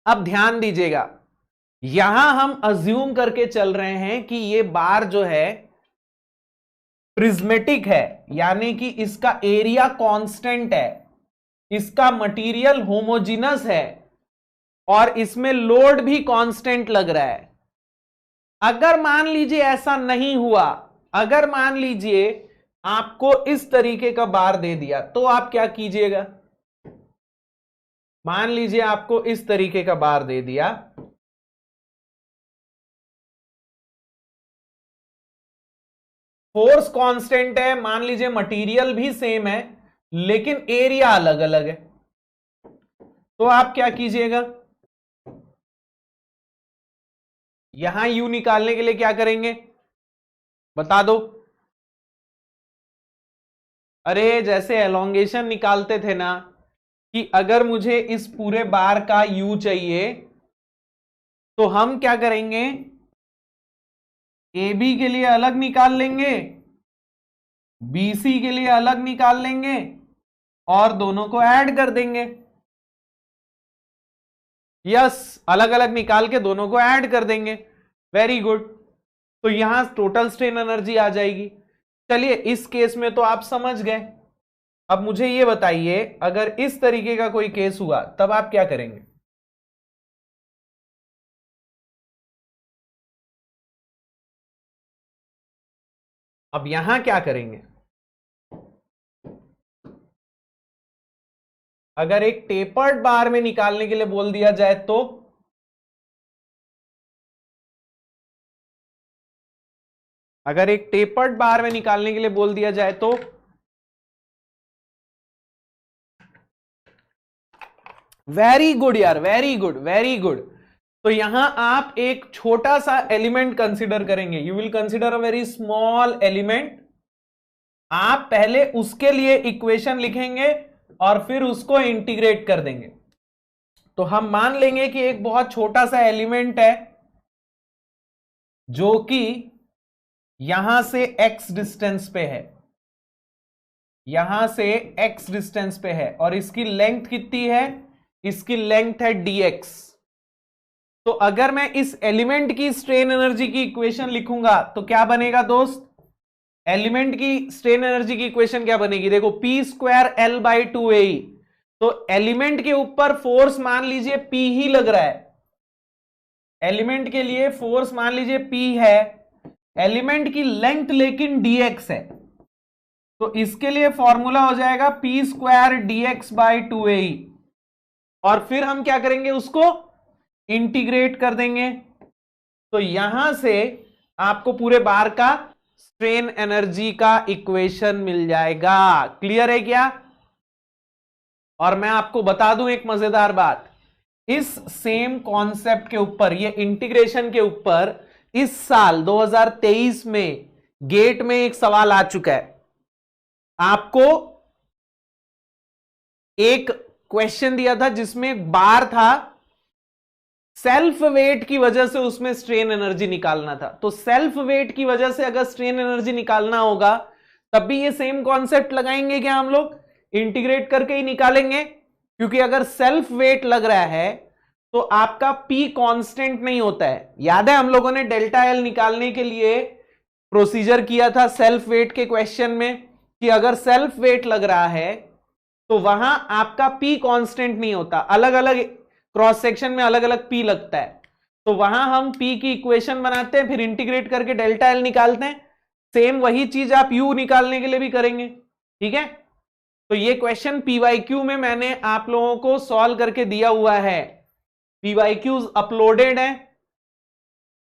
अब ध्यान दीजिएगा, यहां हम अज्यूम करके चल रहे हैं कि ये बार जो है प्रिज्मेटिक है, यानी कि इसका एरिया कांस्टेंट है, इसका मटेरियल होमोजिनस है और इसमें लोड भी कांस्टेंट लग रहा है। अगर मान लीजिए ऐसा नहीं हुआ, अगर मान लीजिए आपको इस तरीके का बार दे दिया, तो आप क्या कीजिएगा? मान लीजिए आपको इस तरीके का बार दे दिया, फोर्स कांस्टेंट है, मान लीजिए मटेरियल भी सेम है, लेकिन एरिया अलग अलग है, तो आप क्या कीजिएगा? यहां यू निकालने के लिए क्या करेंगे, बता दो। अरे जैसे एलोंगेशन निकालते थे ना, कि अगर मुझे इस पूरे बार का यू चाहिए, तो हम क्या करेंगे, ए बी के लिए अलग निकाल लेंगे, BC के लिए अलग निकाल लेंगे और दोनों को ऐड कर देंगे। यस, अलग अलग निकाल के दोनों को ऐड कर देंगे। Very good. तो यहां टोटल स्ट्रेन एनर्जी आ जाएगी। चलिए इस केस में तो आप समझ गए। अब मुझे ये बताइए, अगर इस तरीके का कोई केस हुआ तब आप क्या करेंगे? अब यहां क्या करेंगे? अगर एक टेपर्ड बार में निकालने के लिए बोल दिया जाए तो अगर एक टेपर्ड बार में निकालने के लिए बोल दिया जाए तो वेरी गुड यार, वेरी गुड वेरी गुड। तो यहां आप एक छोटा सा एलिमेंट कंसीडर करेंगे। You will consider a very small element. आप पहले उसके लिए इक्वेशन लिखेंगे और फिर उसको इंटीग्रेट कर देंगे। तो हम मान लेंगे कि एक बहुत छोटा सा एलिमेंट है जो कि यहां से x डिस्टेंस पे है, यहां से x डिस्टेंस पे है, और इसकी लेंथ कितनी है? इसकी लेंथ है dx। तो अगर मैं इस एलिमेंट की स्ट्रेन एनर्जी की इक्वेशन लिखूंगा तो क्या बनेगा दोस्त? एलिमेंट की स्ट्रेन एनर्जी की इक्वेशन क्या बनेगी? देखो P²L/2AE। तो एलिमेंट के ऊपर फोर्स मान लीजिए P ही लग रहा है, एलिमेंट के लिए फोर्स मान लीजिए P है, एलिमेंट की लेंथ लेकिन dx है। तो इसके लिए फॉर्मूला हो जाएगा P² dx/2AE। और फिर हम क्या करेंगे? उसको इंटीग्रेट कर देंगे। तो यहां से आपको पूरे बार का स्ट्रेन एनर्जी का इक्वेशन मिल जाएगा। क्लियर है क्या? और मैं आपको बता दूं एक मजेदार बात, इस सेम कॉन्सेप्ट के ऊपर, ये इंटीग्रेशन के ऊपर इस साल 2023 में गेट में एक सवाल आ चुका है। आपको एक क्वेश्चन दिया था जिसमें बार था, सेल्फ वेट की वजह से उसमें स्ट्रेन एनर्जी निकालना था। तो सेल्फ वेट की वजह से अगर स्ट्रेन एनर्जी निकालना होगा तब भी ये सेम कॉन्सेप्ट लगाएंगे क्या? हम लोग इंटीग्रेट करके ही निकालेंगे, क्योंकि अगर सेल्फ वेट लग रहा है तो आपका P कांस्टेंट नहीं होता है। याद है हम लोगों ने डेल्टा L निकालने के लिए प्रोसीजर किया था सेल्फ वेट के क्वेश्चन में, कि अगर सेल्फ वेट लग रहा है तो वहां आपका P कांस्टेंट नहीं होता, अलग अलग क्रॉस सेक्शन में अलग अलग P लगता है। तो वहां हम P की इक्वेशन बनाते हैं, फिर इंटीग्रेट करके डेल्टा L निकालते हैं। सेम वही चीज आप U निकालने के लिए भी करेंगे, ठीक है? तो ये क्वेश्चन PYQ में मैंने आप लोगों को सॉल्व करके दिया हुआ है, PYQs अपलोडेड है,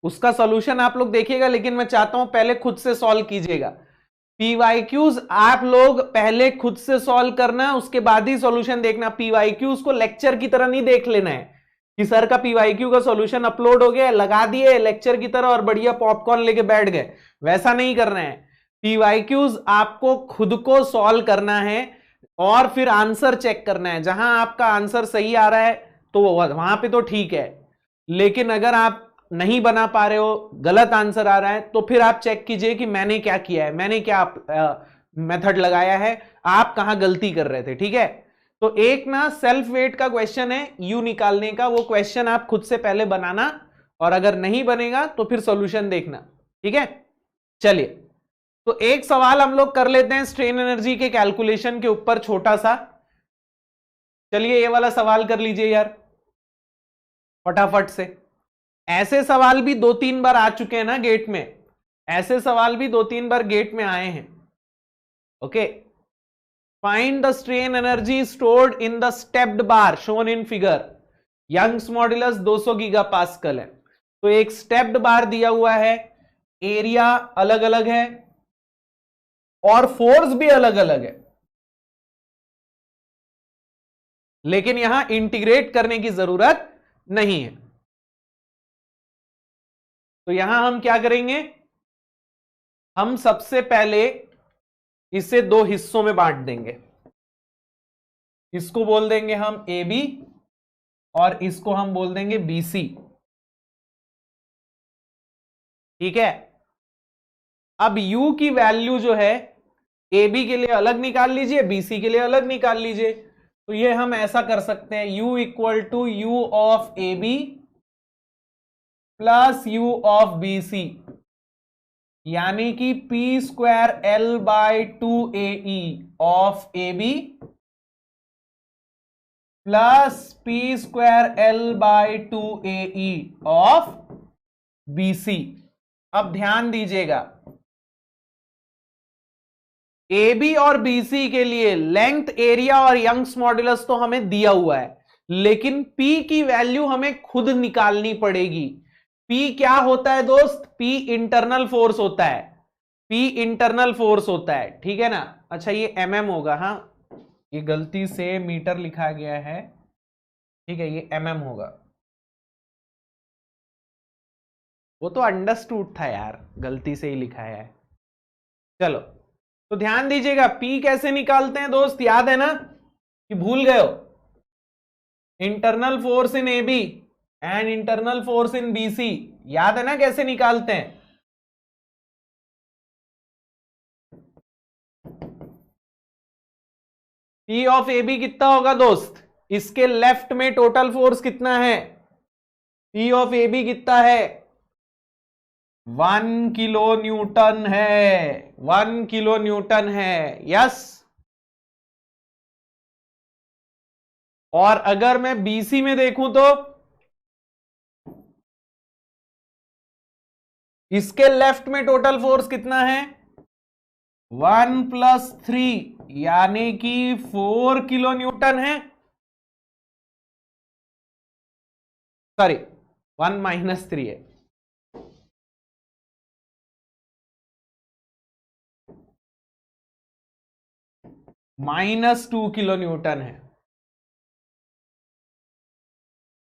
उसका सॉल्यूशन आप लोग देखिएगा। लेकिन मैं चाहता हूं पहले खुद से सॉल्व कीजिएगा। PYQs आप लोग पहले खुद से सॉल्व करना, उसके बाद ही सॉल्यूशन देखना। PYQs को लेक्चर की तरह नहीं देख लेना है कि सर का PYQ का सॉल्यूशन अपलोड हो गया, लगा दिए लेक्चर की तरह और बढ़िया पॉपकॉर्न लेके बैठ गए। वैसा नहीं करना है। PYQs आपको खुद को सॉल्व करना है और फिर आंसर चेक करना है। जहां आपका आंसर सही आ रहा है तो वहां पे तो ठीक है, लेकिन अगर आप नहीं बना पा रहे हो, गलत आंसर आ रहा है, तो फिर आप चेक कीजिए कि मैंने क्या किया है, मैंने क्या मेथड लगाया है, आप कहां गलती कर रहे थे, ठीक है? तो एक ना सेल्फ वेट का क्वेश्चन है यू निकालने का, वो क्वेश्चन आप खुद से पहले बनाना, और अगर नहीं बनेगा तो फिर सॉल्यूशन देखना, ठीक है? चलिए, तो एक सवाल हम लोग कर लेते हैं स्ट्रेन एनर्जी के कैलकुलेशन के ऊपर, छोटा सा। चलिए ये वाला सवाल कर लीजिए यार फटाफट से। ऐसे सवाल भी 2-3 बार आ चुके हैं ना गेट में, ऐसे सवाल भी 2-3 बार गेट में आए हैं। Okay, find the strain energy stored in the stepped bar shown in figure. Young's modulus 200 gigapascal है। तो एक स्टेप्ड बार दिया हुआ है, एरिया अलग अलग है और फोर्स भी अलग अलग है, लेकिन यहां इंटीग्रेट करने की जरूरत नहीं है। तो यहां हम क्या करेंगे? हम सबसे पहले इसे 2 हिस्सों में बांट देंगे। इसको बोल देंगे हम AB और इसको हम बोल देंगे BC, ठीक है? अब U की वैल्यू जो है AB के लिए अलग निकाल लीजिए, BC के लिए अलग निकाल लीजिए। तो ये हम ऐसा कर सकते हैं, U = U of AB plus U of BC। यानी कि P square L bye 2AE of AB plus P square L bye 2AE of BC। अब ध्यान दीजिएगा, AB और BC के लिए लेंथ, एरिया और यंग्स मॉड्यूलस तो हमें दिया हुआ है, लेकिन P की वैल्यू हमें खुद निकालनी पड़ेगी। P क्या होता है दोस्त? P इंटरनल फोर्स होता है, P इंटरनल फोर्स होता है, ठीक है ना। अच्छा ये mm होगा, हाँ ये गलती से मीटर लिखा गया है, ठीक है ये mm होगा। वो तो अंडरस्टूड था यार, गलती से ही लिखा है। चलो तो ध्यान दीजिएगा, P कैसे निकालते हैं दोस्त, याद है ना कि भूल गए हो? Internal force in AB and internal force in BC, याद है ना कैसे निकालते हैं? P ऑफ AB कितना होगा दोस्त? इसके लेफ्ट में टोटल फोर्स कितना है? P ऑफ AB कितना है? 1 किलो न्यूटन है, 1 किलो न्यूटन है, यस। और अगर मैं BC में देखूं तो इसके लेफ्ट में टोटल फोर्स कितना है? 1 + 3 यानी कि 4 किलो न्यूटन है, सॉरी 1 - 3 है। -2 किलो न्यूटन है।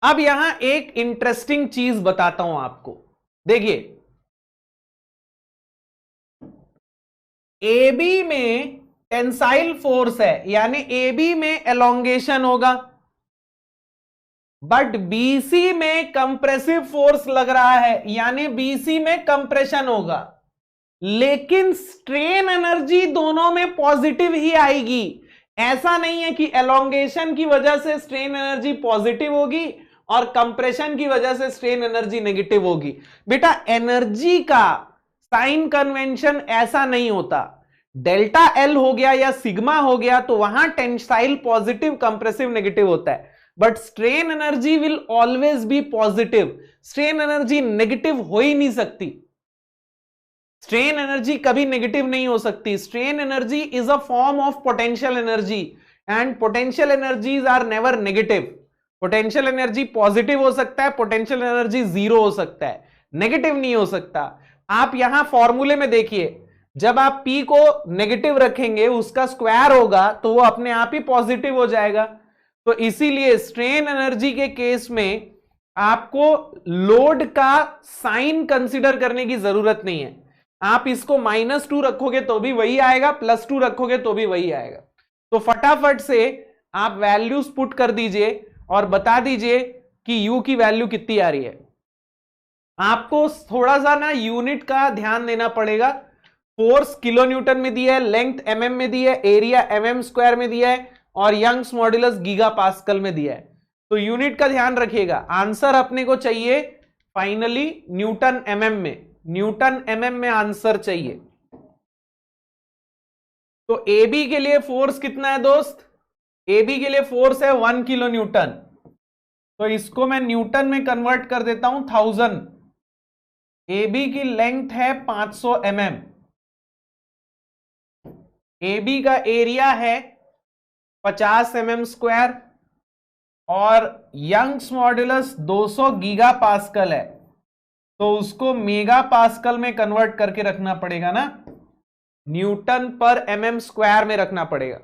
अब यहां एक इंटरेस्टिंग चीज बताता हूं आपको, देखिए AB में टेंसाइल फोर्स है, यानी AB में एलोंगेशन होगा, बट BC में कंप्रेसिव फोर्स लग रहा है, यानी BC में कंप्रेशन होगा। लेकिन स्ट्रेन एनर्जी दोनों में पॉजिटिव ही आएगी। ऐसा नहीं है कि एलोंगेशन की वजह से स्ट्रेन एनर्जी पॉजिटिव होगी और कंप्रेशन की वजह से स्ट्रेन एनर्जी नेगेटिव होगी। बेटा एनर्जी का साइन कन्वेंशन ऐसा नहीं होता। डेल्टा एल हो गया या सिग्मा हो गया तो वहां टेंसाइल पॉजिटिव, कंप्रेसिव नेगेटिव होता है, but strain energy will always be positive. Strain energy negative हो ही नहीं सकती, स्ट्रेन एनर्जी कभी नेगेटिव नहीं हो सकती। Strain energy is a form of potential energy and potential energies are never negative. Potential energy positive हो सकता है, पोटेंशियल एनर्जी जीरो हो सकता है, नेगेटिव नहीं हो सकता। आप यहां फॉर्मूले में देखिए, जब आप P को नेगेटिव रखेंगे उसका स्क्वायर होगा तो वो अपने आप ही पॉजिटिव हो जाएगा। तो इसीलिए स्ट्रेन एनर्जी के केस में आपको लोड का साइन कंसीडर करने की जरूरत नहीं है। आप इसको -2 रखोगे तो भी वही आएगा, +2 रखोगे तो भी वही आएगा। तो फटाफट से आप वैल्यूज पुट कर दीजिए और बता दीजिए कि U की वैल्यू कितनी आ रही है। आपको थोड़ा सा ना यूनिट का ध्यान देना पड़ेगा। फोर्स किलो न्यूटन में दिया है, लेंथ mm में दिया है, एरिया mm² में दिया है और यंग्स मॉड्यूलस गीगा पास्कल में दिया है। तो यूनिट का ध्यान रखिएगा। आंसर अपने को चाहिए फाइनली न्यूटन mm में, न्यूटन mm में आंसर चाहिए। तो AB के लिए फोर्स कितना है दोस्त? AB के लिए फोर्स है 1 किलो न्यूटन। तो इसको मैं न्यूटन में कन्वर्ट कर देता हूं 1000। AB की लेंथ है 500 mm, AB का एरिया है 50 mm² और यंग्स मॉड्यूलस 200 गीगा पास्कल है, तो उसको मेगा पास्कल में कन्वर्ट करके रखना पड़ेगा ना, न्यूटन पर mm² में रखना पड़ेगा।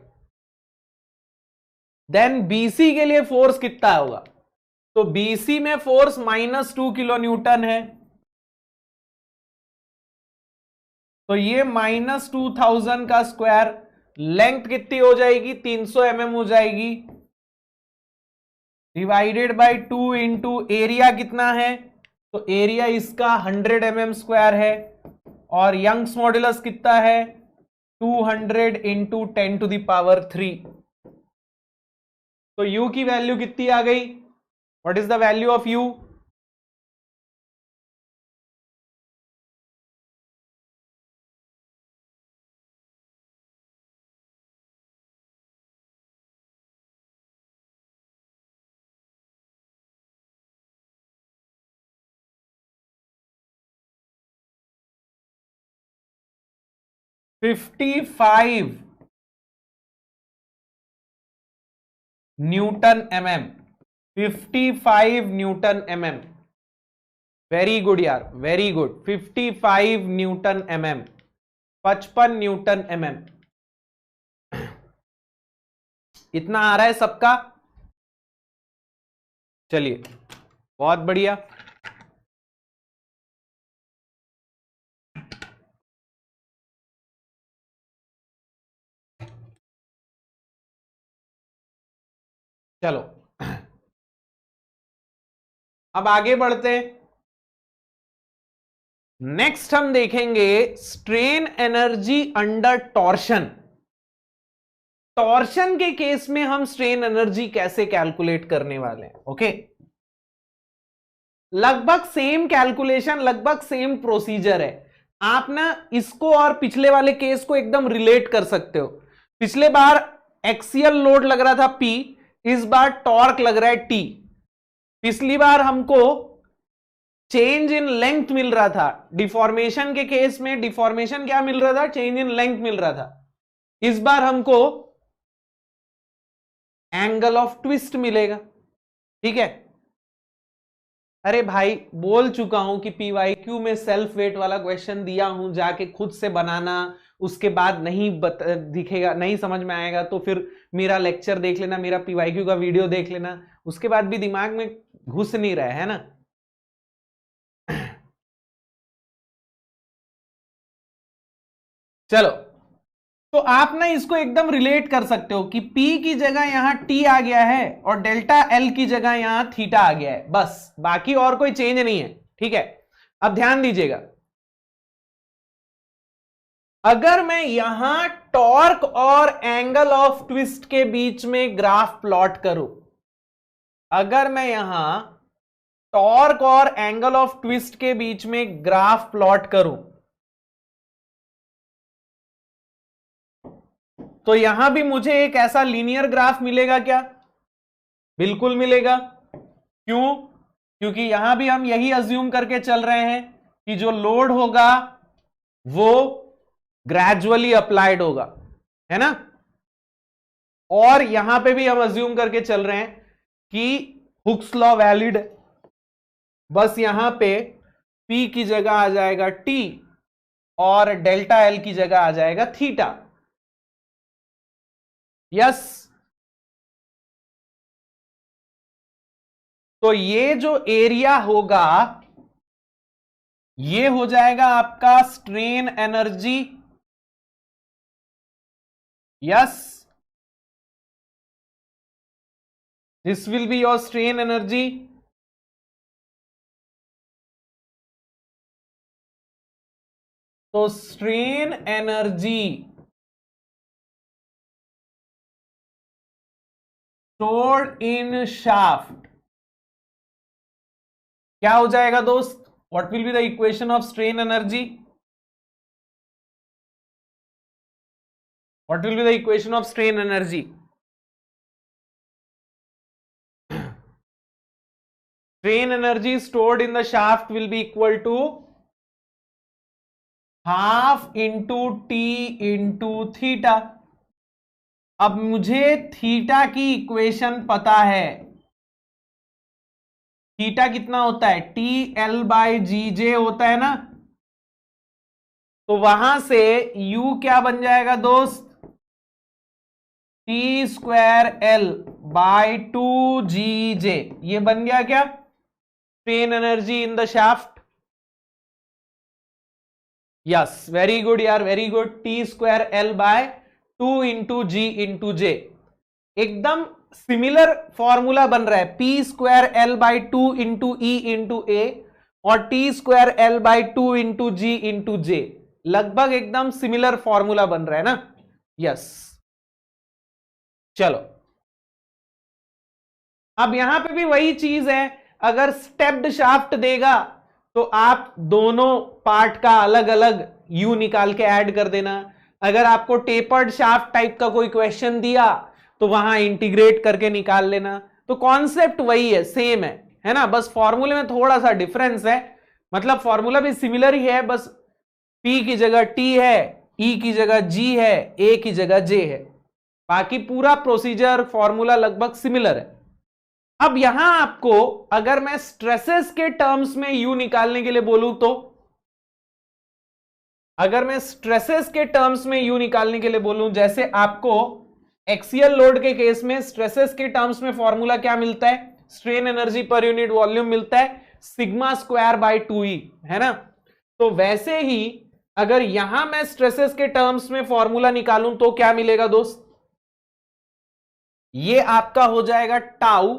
देन BC के लिए फोर्स कितना होगा? तो BC में फोर्स -2 किलो न्यूटन है, तो ये -2000 का स्क्वायर, लेंथ कितनी हो जाएगी? 300 mm हो जाएगी, डिवाइडेड बाय 2 इंटू एरिया कितना है? तो एरिया इसका 100 mm² है और यंग्स मॉड्यूलस कितना है? 200 इंटू 10⁻³ तो U की वैल्यू कितनी आ गई? What is the value of U? 55 newton mm, 55 newton mm। Very good यार, very good. 55 newton mm, 55 newton mm। इतना आ रहा है सबका? चलिए, बहुत बढ़िया। चलो अब आगे बढ़ते हैं। नेक्स्ट हम देखेंगे strain energy under torsion. Torsion के केस में हम स्ट्रेन एनर्जी कैसे कैलकुलेट करने वाले हैं। ओके, लगभग सेम कैलकुलेशन, लगभग सेम प्रोसीजर है। आप ना इसको और पिछले वाले केस को एकदम रिलेट कर सकते हो। पिछले बार एक्सियल लोड लग रहा था P, इस बार टॉर्क लग रहा है T। पिछली बार हमको चेंज इन लेंथ मिल रहा था, डिफॉर्मेशन के केस में डिफॉर्मेशन क्या मिल रहा था? चेंज इन लेंथ मिल रहा था। इस बार हमको एंगल ऑफ ट्विस्ट मिलेगा। ठीक है, अरे भाई बोल चुका हूं कि PYQ में सेल्फ वेट वाला क्वेश्चन दिया हूं, जाके खुद से बनाना, उसके बाद नहीं दिखेगा, नहीं समझ में आएगा तो फिर मेरा लेक्चर देख लेना, मेरा PYQ का वीडियो देख लेना, उसके बाद भी दिमाग में घुस नहीं रहा है ना। चलो, तो आप ना इसको एकदम रिलेट कर सकते हो कि P की जगह यहां T आ गया है और डेल्टा L की जगह यहां थीटा आ गया है, बस, बाकी और कोई चेंज नहीं है। ठीक है, अब ध्यान दीजिएगा, अगर मैं यहां टॉर्क और एंगल ऑफ ट्विस्ट के बीच में ग्राफ प्लॉट करूं, अगर मैं यहां टॉर्क और एंगल ऑफ ट्विस्ट के बीच में ग्राफ प्लॉट करूं, तो यहां भी मुझे एक ऐसा लीनियर ग्राफ मिलेगा क्या? बिल्कुल मिलेगा। क्यों? क्योंकि यहां भी हम यही अज्यूम करके चल रहे हैं कि जो लोड होगा वो ग्रेजुअली अप्लाइड होगा, है ना। और यहां पे भी हम अज्यूम करके चल रहे हैं कि हुक्स लॉ वैलिड, बस यहां पे P की जगह आ जाएगा T और डेल्टा L की जगह आ जाएगा थीटा। यस, तो ये जो एरिया होगा ये हो जाएगा आपका strain energy. Yes, this will be your strain energy. तो strain energy stored in shaft क्या हो जाएगा दोस्त? What will be the equation of strain energy? What will be the equation of strain energy? Strain energy stored in the shaft will be equal to half into T into theta। अब मुझे थीटा की इक्वेशन पता है, थीटा कितना होता है? TL/GJ होता है ना। तो वहां से U क्या बन जाएगा दोस्त? T²L/2GJ। ये बन गया क्या strain energy in the shaft? Yes, very good यार, very good. T²L/2 into G into J, एकदम सिमिलर फॉर्मूला बन रहा है। P²L/2 into E into A और T²L/2 into G into J, लगभग एकदम सिमिलर फॉर्मूला बन रहा है ना। यस, चलो अब यहां पे भी वही चीज है, अगर स्टेप्ड शाफ्ट देगा तो आप दोनों पार्ट का अलग अलग U निकाल के ऐड कर देना। अगर आपको टेपर्ड शाफ्ट टाइप का कोई क्वेश्चन दिया तो वहां इंटीग्रेट करके निकाल लेना। तो कॉन्सेप्ट वही है, सेम है ना, बस फॉर्मूले में थोड़ा सा डिफरेंस है। मतलब फॉर्मूला भी सिमिलर ही है, बस P की जगह T है ई की जगह जी है, ए की जगह जे है। बाकी पूरा प्रोसीजर फॉर्मूला लगभग सिमिलर है। अब यहां आपको अगर मैं स्ट्रेसेस के टर्म्स में यू निकालने के लिए बोलूं तो, अगर मैं स्ट्रेसेस के टर्म्स में यू निकालने के लिए बोलूं, जैसे आपको एक्सियल लोड के केस में स्ट्रेसेस के टर्म्स में फॉर्मूला क्या मिलता है, strain energy per unit volume मिलता है सिग्मा स्क्वायर बाय 2E, है ना। तो वैसे ही अगर यहां मैं स्ट्रेसेस के टर्म्स में फॉर्मूला निकालूं तो क्या मिलेगा दोस्त, ये आपका हो जाएगा टाउ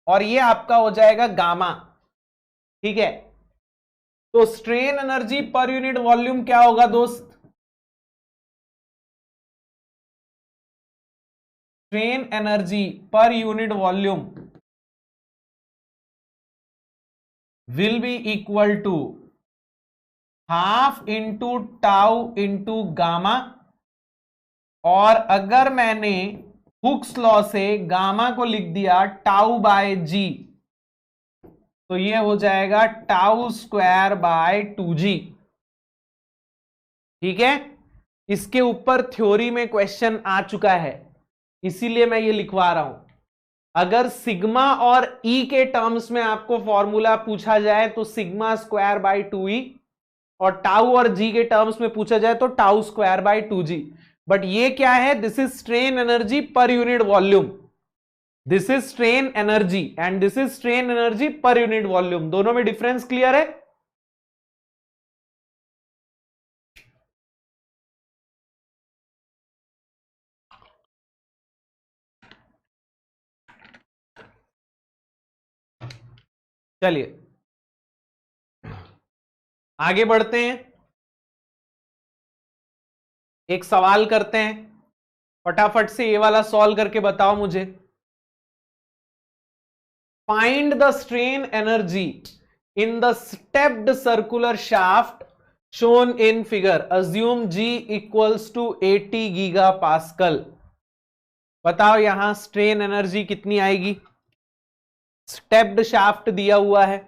और ये आपका हो जाएगा गामा, ठीक है। तो strain energy per unit volume क्या होगा दोस्त, strain energy per unit volume will be equal to half into tau into gamma. और अगर मैंने हुक्स लॉ से गामा को लिख दिया टाउ बाय जी, तो ये हो जाएगा टाउ स्क्वायर बाय 2G, ठीक है। इसके ऊपर थ्योरी में क्वेश्चन आ चुका है, इसीलिए मैं ये लिखवा रहा हूं। अगर सिग्मा और ई के टर्म्स में आपको फॉर्मूला पूछा जाए तो सिग्मा स्क्वायर बाय 2E, और टाउ और जी के टर्म्स में पूछा जाए तो tau square by 2G। But ये क्या है, this is strain energy per unit volume, this is strain energy and this is strain energy per unit volume, दोनों में डिफरेंस क्लियर है। चलिए आगे बढ़ते हैं, एक सवाल करते हैं, फटाफट से ये वाला सॉल्व करके बताओ मुझे। Find the strain energy in the stepped circular shaft shown in figure, assume G equals to 80 giga pascal. बताओ यहां स्ट्रेन एनर्जी कितनी आएगी, स्टेप्ड शाफ्ट दिया हुआ है,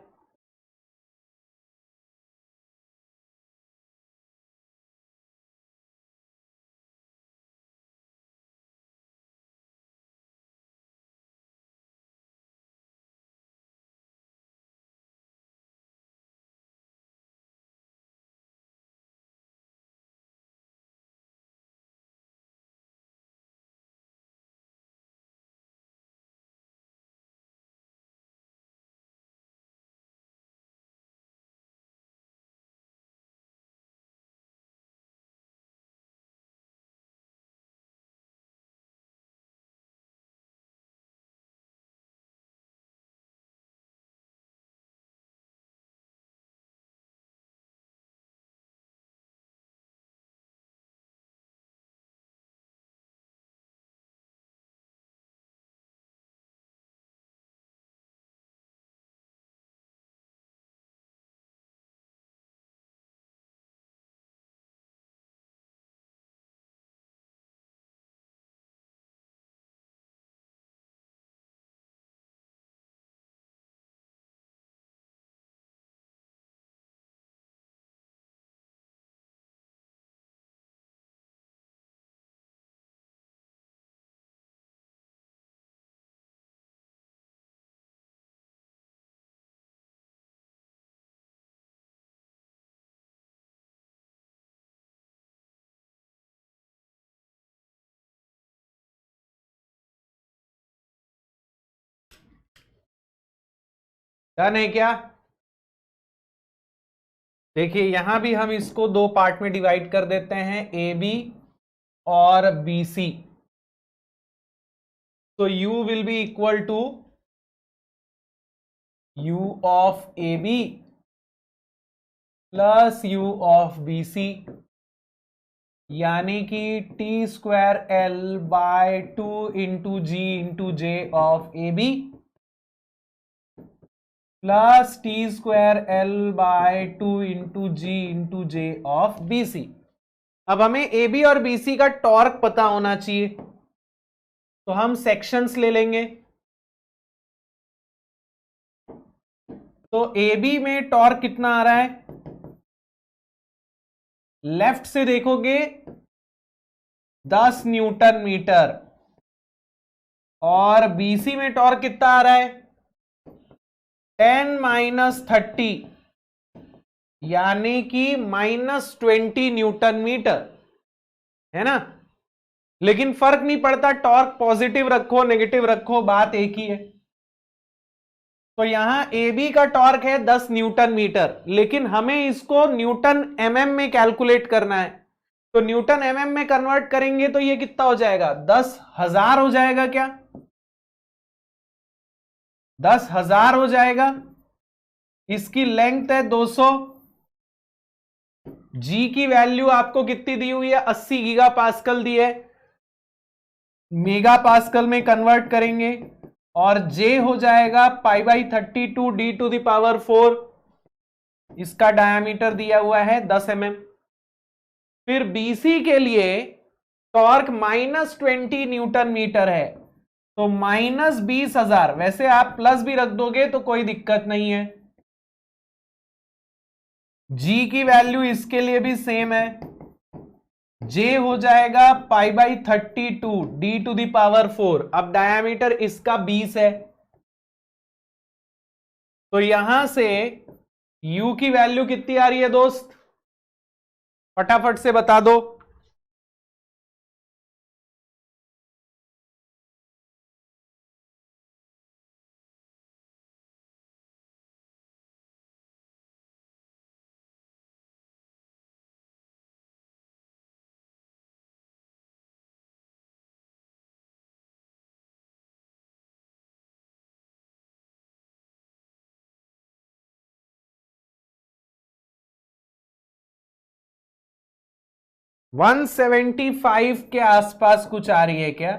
डन है क्या। देखिए यहां भी हम इसको दो पार्ट में डिवाइड कर देते हैं, ए बी और बी सी। तो U will be equal to U of A B plus U of B C, यानी कि T square L by 2 into G into J of A B plus T square L by 2 into G into J of B C. अब हमें ए बी और बी सी का टॉर्क पता होना चाहिए, तो हम सेक्शंस ले लेंगे। तो ए बी में टॉर्क कितना आ रहा है, लेफ्ट से देखोगे 10 न्यूटन मीटर, और बीसी में टॉर्क कितना आ रहा है 10 - 30, यानी कि -20 न्यूटन मीटर, है ना। लेकिन फर्क नहीं पड़ता, टॉर्क पॉजिटिव रखो नेगेटिव रखो, बात एक ही है। तो यहां ए बी का टॉर्क है 10 न्यूटन मीटर, लेकिन हमें इसको न्यूटन एमएम में कैलकुलेट करना है। तो न्यूटन एमएम में कन्वर्ट करेंगे तो ये कितना हो जाएगा 10,000 हो जाएगा क्या, 10,000 हो जाएगा। इसकी लेंथ है 200, जी की वैल्यू आपको कितनी दी हुई है 80 गीगा पास्कल दी है, मेगा पास्कल में कन्वर्ट करेंगे, और जे हो जाएगा π/32 d⁴। इसका डायमीटर दिया हुआ है 10 mm। फिर बीसी के लिए टॉर्क -20 न्यूटन मीटर है, तो -20,000, वैसे आप प्लस भी रख दोगे तो कोई दिक्कत नहीं है। जी की वैल्यू इसके लिए भी सेम है, जे हो जाएगा π/32 d⁴। अब डायमीटर इसका 20 है, तो यहां से u की वैल्यू कितनी आ रही है दोस्त, फटाफट से बता दो। वन 175 के आसपास कुछ आ रही है क्या,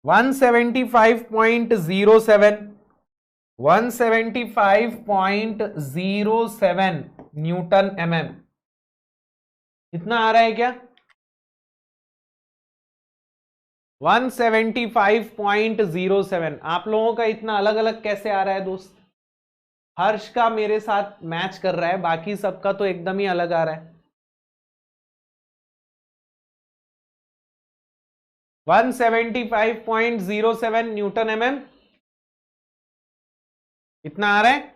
175.07, 175.07 न्यूटन mm, इतना आ रहा है क्या 175.07। आप लोगों का इतना अलग अलग कैसे आ रहा है दोस्त, हर्ष का मेरे साथ मैच कर रहा है, बाकी सबका तो एकदम ही अलग आ रहा है। 175.07 न्यूटन mm, इतना आ रहा है।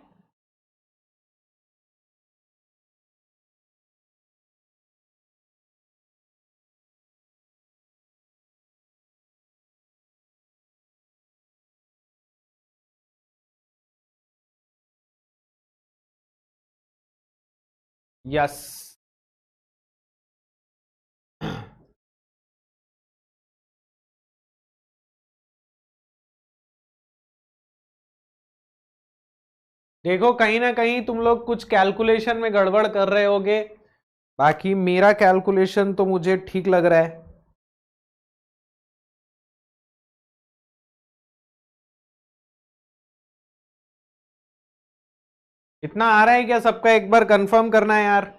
यस, देखो कहीं ना कहीं तुम लोग कुछ कैलकुलेशन में गड़बड़ कर रहे होगे, बाकी मेरा कैलकुलेशन तो मुझे ठीक लग रहा है। इतना आ रहा है क्या सबका, एक बार कंफर्म करना है यार।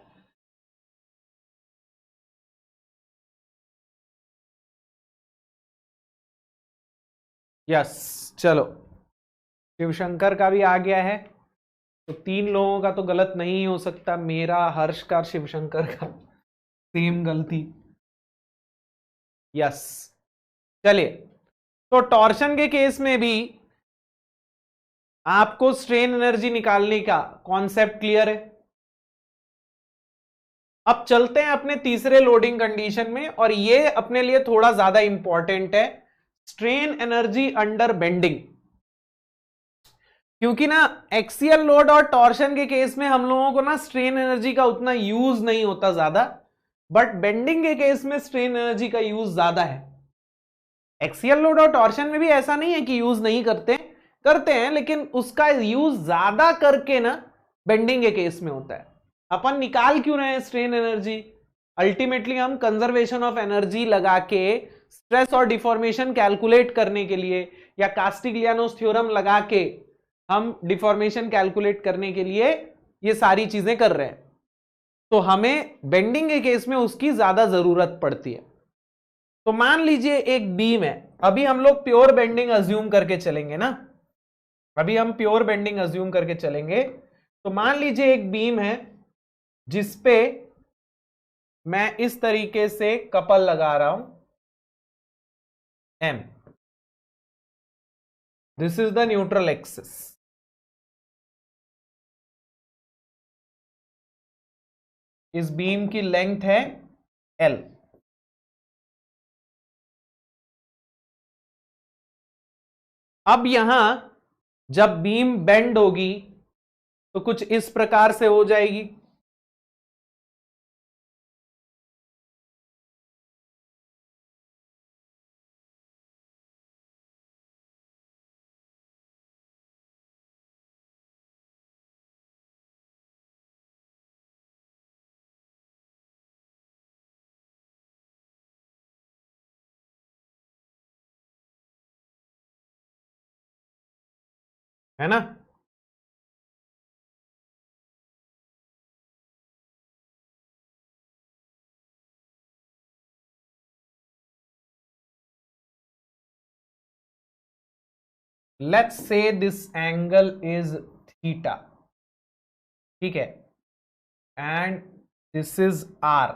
यस, चलो शिवशंकर का भी आ गया है, तो 3 लोगों का तो गलत नहीं हो सकता, मेरा, हर्ष का, शिवशंकर का सेम गलती। यस, चलिए, तो टॉर्शन के केस में भी आपको स्ट्रेन एनर्जी निकालने का कॉन्सेप्ट क्लियर है। अब चलते हैं अपने तीसरे लोडिंग कंडीशन में, और ये अपने लिए थोड़ा ज्यादा इंपॉर्टेंट है, स्ट्रेन एनर्जी अंडर बेंडिंग। क्योंकि ना एक्सियल लोड और टॉर्शन के केस में हम लोगों को ना स्ट्रेन एनर्जी का उतना यूज नहीं होता ज्यादा, बट बेंडिंग के केस में स्ट्रेन एनर्जी का यूज ज्यादा है। एक्सियल लोड और टॉर्शन में भी ऐसा नहीं है कि यूज नहीं करते हैं, लेकिन उसका यूज ज्यादा करके ना बेंडिंग के केस में होता है। अपन निकाल क्यों रहे हैं स्ट्रेन एनर्जी, अल्टीमेटली हम कंजर्वेशन ऑफ एनर्जी लगा के स्ट्रेस और डिफॉर्मेशन कैलकुलेट करने के लिए, या कास्टिग्लियानोस थ्योरम लगा के हम डिफॉर्मेशन कैलकुलेट करने के लिए ये सारी चीजें कर रहे हैं। तो हमें बेंडिंग के केस में उसकी ज्यादा जरूरत पड़ती है। तो मान लीजिए एक बीम है, अभी हम लोग प्योर बेंडिंग अज्यूम करके चलेंगे ना, अभी हम प्योर बेंडिंग अज्यूम करके चलेंगे। तो मान लीजिए एक बीम है जिसपे मैं इस तरीके से कपल लगा रहा हूं M. This is the neutral axis. इस बीम की लेंथ है L. अब यहां जब बीम बेंड होगी तो कुछ इस प्रकार से हो जाएगी। है ना? Let's say this angle is theta. ठीक है, and this is R.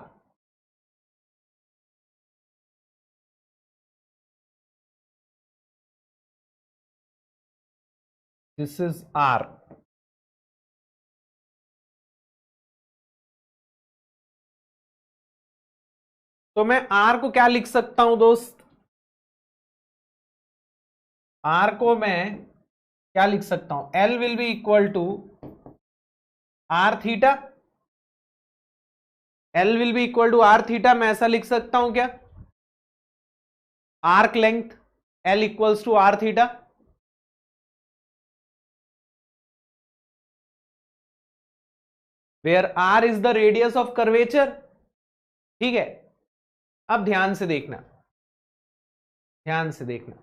This is R. तो मैं R को क्या लिख सकता हूं दोस्त? R को मैं क्या लिख सकता हूं? L will be equal to R theta. L will be equal to R theta. मैं ऐसा लिख सकता हूं क्या? Arc length L equals to R theta. Where R is the radius of curvature. ठीक है, अब ध्यान से देखना, ध्यान से देखना।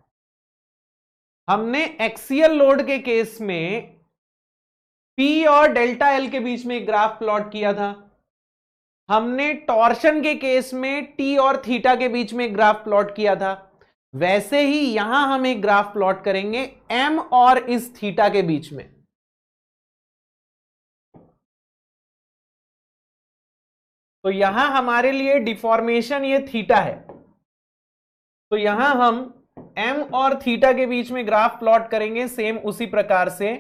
हमने एक्सियल लोड के केस में P और डेल्टा L के बीच में एक ग्राफ प्लॉट किया था। हमने टॉर्शन के केस में T और थीटा के बीच में एक ग्राफ प्लॉट किया था। वैसे ही यहां हम एक ग्राफ प्लॉट करेंगे M और इस थीटा के बीच में। तो यहां हमारे लिए डिफॉर्मेशन ये थीटा है, तो यहां हम M और थीटा के बीच में ग्राफ प्लॉट करेंगे सेम उसी प्रकार से,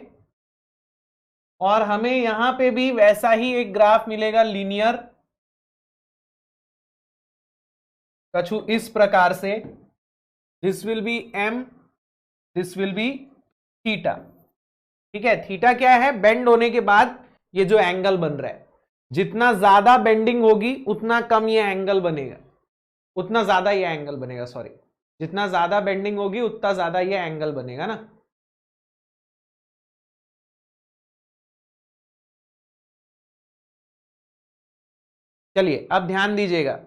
और हमें यहां पे भी वैसा ही एक ग्राफ मिलेगा लीनियर, कछु इस प्रकार से। This will B M, this will B theta. ठीक है, थीटा क्या है? बेंड होने के बाद ये जो एंगल बन रहा है, जितना ज्यादा बेंडिंग होगी उतना कम ये एंगल बनेगा, उतना ज्यादा ये एंगल बनेगा, सॉरी, जितना ज्यादा बेंडिंग होगी उतना ज्यादा ये एंगल बनेगा ना। चलिए अब ध्यान दीजिएगा,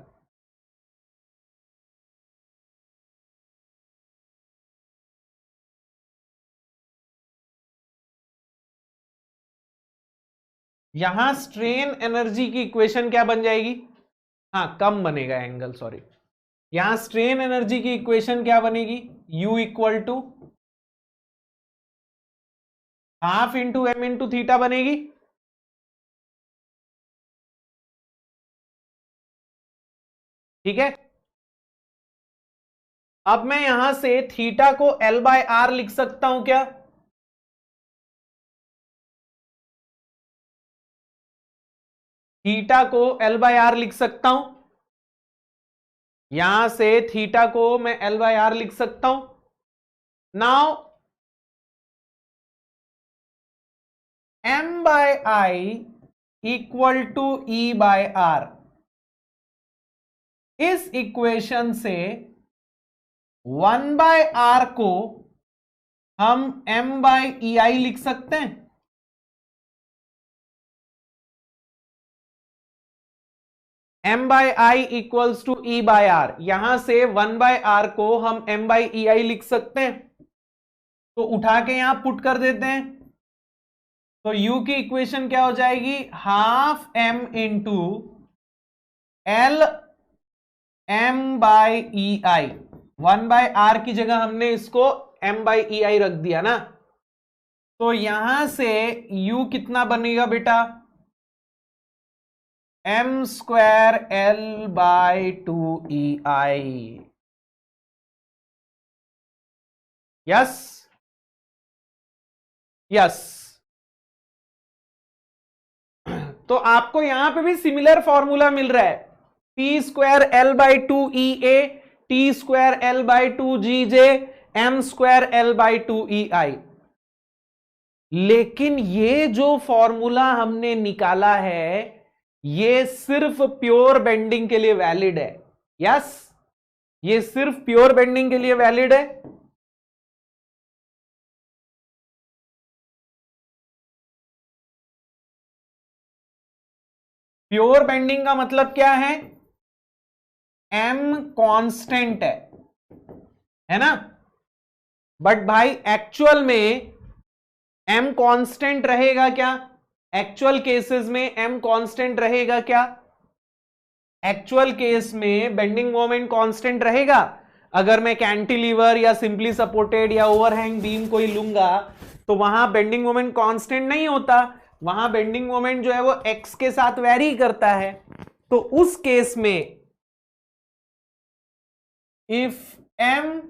यहां स्ट्रेन एनर्जी की इक्वेशन क्या बन जाएगी? हाँ, कम बनेगा एंगल, सॉरी। यहां स्ट्रेन एनर्जी की इक्वेशन क्या बनेगी? U equal to half into M into theta बनेगी। ठीक है, अब मैं यहां से थीटा को L बाय आर लिख सकता हूं क्या? थीटा को L बाय आर लिख सकता हूं, यहां से थीटा को मैं L बाय आर लिख सकता हूं। Now M by I equal to E by R. इस इक्वेशन से 1 बाय आर को हम M बाय ई आई लिख सकते हैं। M by I equals to E by R, यहां से 1 बाय आर को हम M बाय ई आई लिख सकते हैं। तो उठा के यहां पुट कर देते हैं, तो U की इक्वेशन क्या हो जाएगी? Half M into L M by E I. 1 by R की जगह हमने इसको M बाय ई आई रख दिया ना, तो यहां से U कितना बनेगा बेटा? M square L by 2EI। Yes yes. तो आपको यहां पे भी सिमिलर फॉर्मूला मिल रहा है, T square L by 2EA, T square L by 2GJ, M square L by 2EI। लेकिन ये जो फॉर्मूला हमने निकाला है ये सिर्फ प्योर बेंडिंग के लिए वैलिड है। यस, ये सिर्फ प्योर बेंडिंग के लिए वैलिड है। प्योर बेंडिंग का मतलब क्या है? एम कांस्टेंट है ना? बट भाई एक्चुअल में एम कांस्टेंट रहेगा क्या? एक्चुअल केसेस में एम कांस्टेंट रहेगा क्या? एक्चुअल केस में बेंडिंग मोमेंट कांस्टेंट रहेगा? अगर मैं कैंटिलीवर या सिंपली सपोर्टेड या ओवरहैंग बीम कोई लूंगा तो वहां बेंडिंग मोमेंट कांस्टेंट नहीं होता, वहां बेंडिंग मोमेंट जो है वो एक्स के साथ वेरी करता है। तो उस केस में if M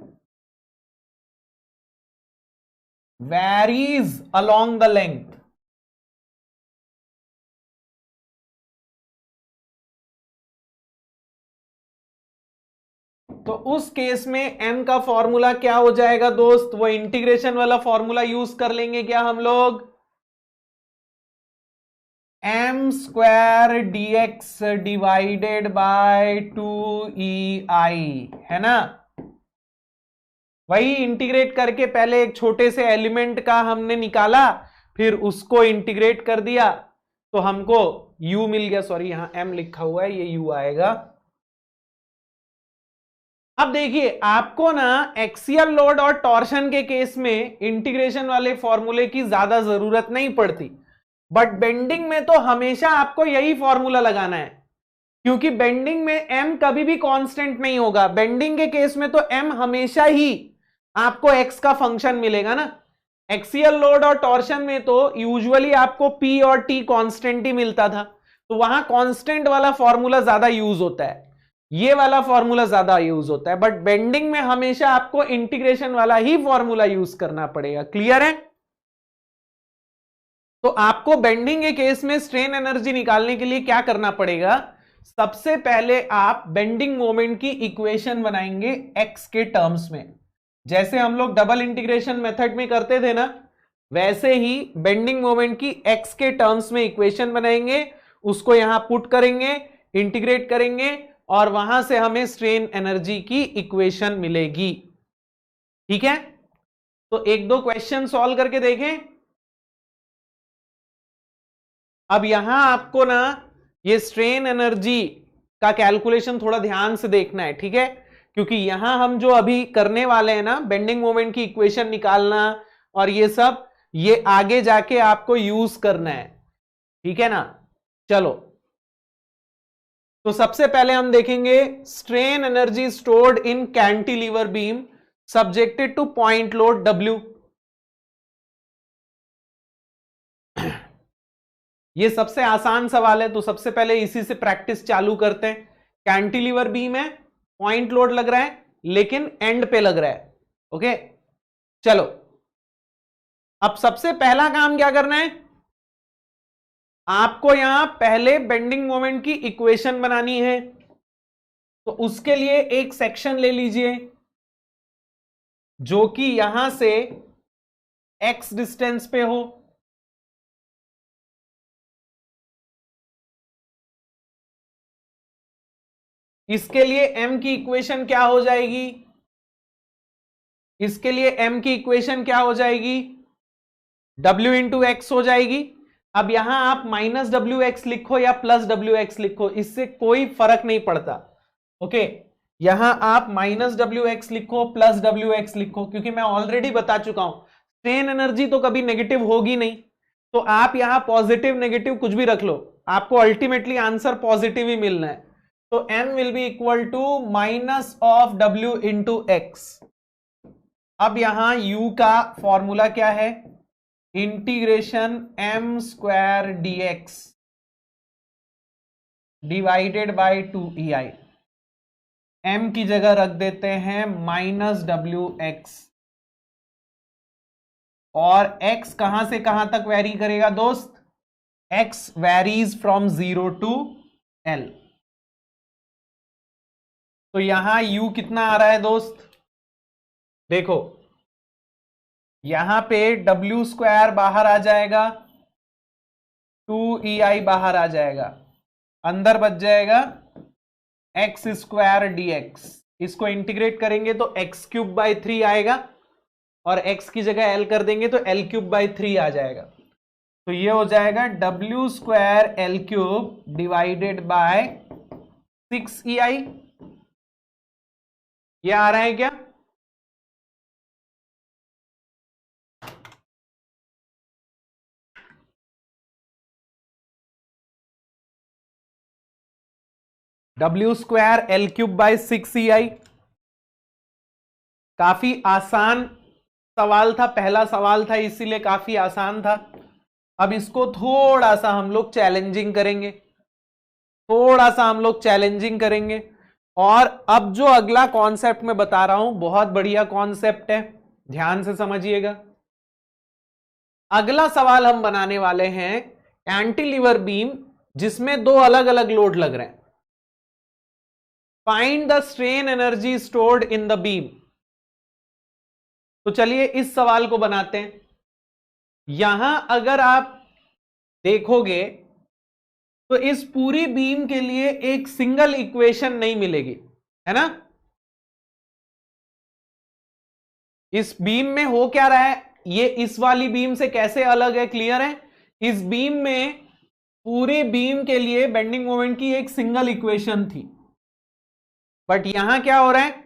varies along the length, तो उस केस में m का फॉर्मूला क्या हो जाएगा दोस्त? वो इंटीग्रेशन वाला फॉर्मूला यूज कर लेंगे क्या हम लोग? M square dx divided by 2EI, है ना? वही इंटीग्रेट करके पहले एक छोटे से एलिमेंट का हमने निकाला, फिर उसको इंटीग्रेट कर दिया तो हमको u मिल गया। सॉरी यहां m लिखा हुआ है, ये u आएगा। अब देखिए आपको ना एक्सियल लोड और टॉर्शन के केस में इंटीग्रेशन वाले फॉर्मूले की ज्यादा जरूरत नहीं पड़ती, बट बेंडिंग में तो हमेशा आपको यही फॉर्मूला लगाना है, क्योंकि बेंडिंग में m कभी भी कांस्टेंट नहीं होगा। बेंडिंग के केस में तो m हमेशा ही आपको x का फंक्शन मिलेगा ना। एक्सियल लोड और टॉर्शन में तो यूजुअली आपको p और t कांस्टेंट ही मिलता था, तो वहां कांस्टेंट वाला फॉर्मूला ज्यादा यूज होता है, ये वाला फॉर्मूला ज्यादा यूज होता है। बट बेंडिंग में हमेशा आपको इंटीग्रेशन वाला ही फॉर्मूला यूज करना पड़ेगा। क्लियर है? तो आपको बेंडिंग के केस में स्ट्रेन एनर्जी निकालने के लिए क्या करना पड़ेगा? सबसे पहले आप बेंडिंग मोमेंट की इक्वेशन बनाएंगे x के टर्म्स में, जैसे हम लोग डबल इंटीग्रेशन मेथड में करते थे ना, वैसे ही बेंडिंग मोमेंट की x के टर्म्स में इक्वेशन बनाएंगे, उसको यहां पुट करेंगे, इंटीग्रेट करेंगे और वहां से हमें स्ट्रेन एनर्जी की इक्वेशन मिलेगी। ठीक है, तो एक दो क्वेश्चन सॉल्व करके देखें। अब यहां आपको ना ये स्ट्रेन एनर्जी का कैलकुलेशन थोड़ा ध्यान से देखना है, ठीक है? क्योंकि यहां हम जो अभी करने वाले हैं ना, बेंडिंग मोमेंट की इक्वेशन निकालना और ये सब, ये आगे जाके आपको यूज करना है, ठीक है ना? चलो, तो सबसे पहले हम देखेंगे स्ट्रेन एनर्जी स्टोर्ड इन cantilever beam subjected two point load W। ये सबसे आसान सवाल है, तो सबसे पहले इसी से प्रैक्टिस चालू करते हैं। कैंटिलीवर बीम है, पॉइंट लोड लग रहा है लेकिन एंड पे लग रहा है। ओके, चलो अब सबसे पहला काम क्या करना है? आपको यहां पहले बेंडिंग मोमेंट की इक्वेशन बनानी है, तो उसके लिए एक सेक्शन ले लीजिए जो कि यहां से x डिस्टेंस पे हो। इसके लिए m की इक्वेशन क्या हो जाएगी? इसके लिए m की इक्वेशन क्या हो जाएगी? w इंटू एक्स हो जाएगी। अब यहां आप माइनस डब्ल्यू एक्स लिखो या प्लस डब्ल्यू एक्स लिखो, इससे कोई फर्क नहीं पड़ता। ओके, यहां आप माइनस डब्ल्यू एक्स लिखो प्लस डब्ल्यू एक्स लिखो, क्योंकि मैं ऑलरेडी बता चुका हूं स्ट्रेन एनर्जी तो कभी नेगेटिव होगी नहीं, तो आप यहां पॉजिटिव नेगेटिव कुछ भी रख लो, आपको अल्टीमेटली आंसर पॉजिटिव ही मिलना है। तो m will be equal to minus of w into X. अब यहां u का फॉर्मूला क्या है? Integration m square dx। Divided by 2EI। m की जगह रख देते हैं -WX, और x कहां से कहां तक वेरी करेगा दोस्त? x varies from 0 to L। तो यहां u कितना आ रहा है दोस्त? देखो यहां पे W² बाहर आ जाएगा, 2EI बाहर आ जाएगा, अंदर बच जाएगा x² dx। इसको इंटीग्रेट करेंगे तो x³/3 आएगा, और x की जगह l कर देंगे तो l³/3 आ जाएगा। तो ये हो जाएगा W² L³ divided by 6EI। ये आ रहा है क्या? W² L³/6EI। काफी आसान सवाल था, पहला सवाल था इसीलिए काफी आसान था। अब इसको थोड़ा सा हम लोग चैलेंजिंग करेंगे, और अब जो अगला कॉन्सेप्ट मैं बता रहा हूं बहुत बढ़िया कॉन्सेप्ट है, ध्यान से समझिएगा। अगला सवाल हम बनाने वाले हैं कैंटिलीवर बीम जिसमें दो अलग अलग लोड लग रहे हैं। Find the strain energy stored in the beam. तो चलिए इस सवाल को बनाते हैं। यहां अगर आप देखोगे तो इस पूरी बीम के लिए एक सिंगल इक्वेशन नहीं मिलेगी, है ना? इस बीम में हो क्या रहा है, ये इस वाली बीम से कैसे अलग है, क्लियर है? इस बीम में पूरी बीम के लिए बेंडिंग मोमेंट की एक सिंगल इक्वेशन थी, बट यहां क्या हो रहा है,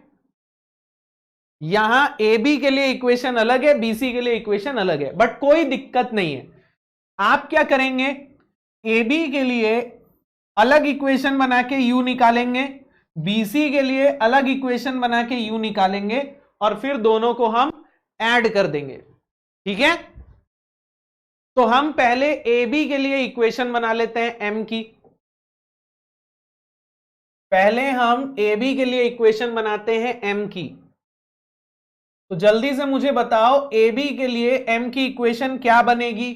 यहां ए बी के लिए इक्वेशन अलग है, बीसी के लिए इक्वेशन अलग है, बट कोई दिक्कत नहीं है। आप क्या करेंगे, ए बी के लिए अलग इक्वेशन बना के यू निकालेंगे, बीसी के लिए अलग इक्वेशन बना के यू निकालेंगे, और फिर दोनों को हम ऐड कर देंगे, ठीक है? तो हम पहले ए बी के लिए इक्वेशन बना लेते हैं एम की। पहले हम ए बी के लिए इक्वेशन बनाते हैं एम की। तो जल्दी से मुझे बताओ ए बी के लिए एम की इक्वेशन क्या बनेगी?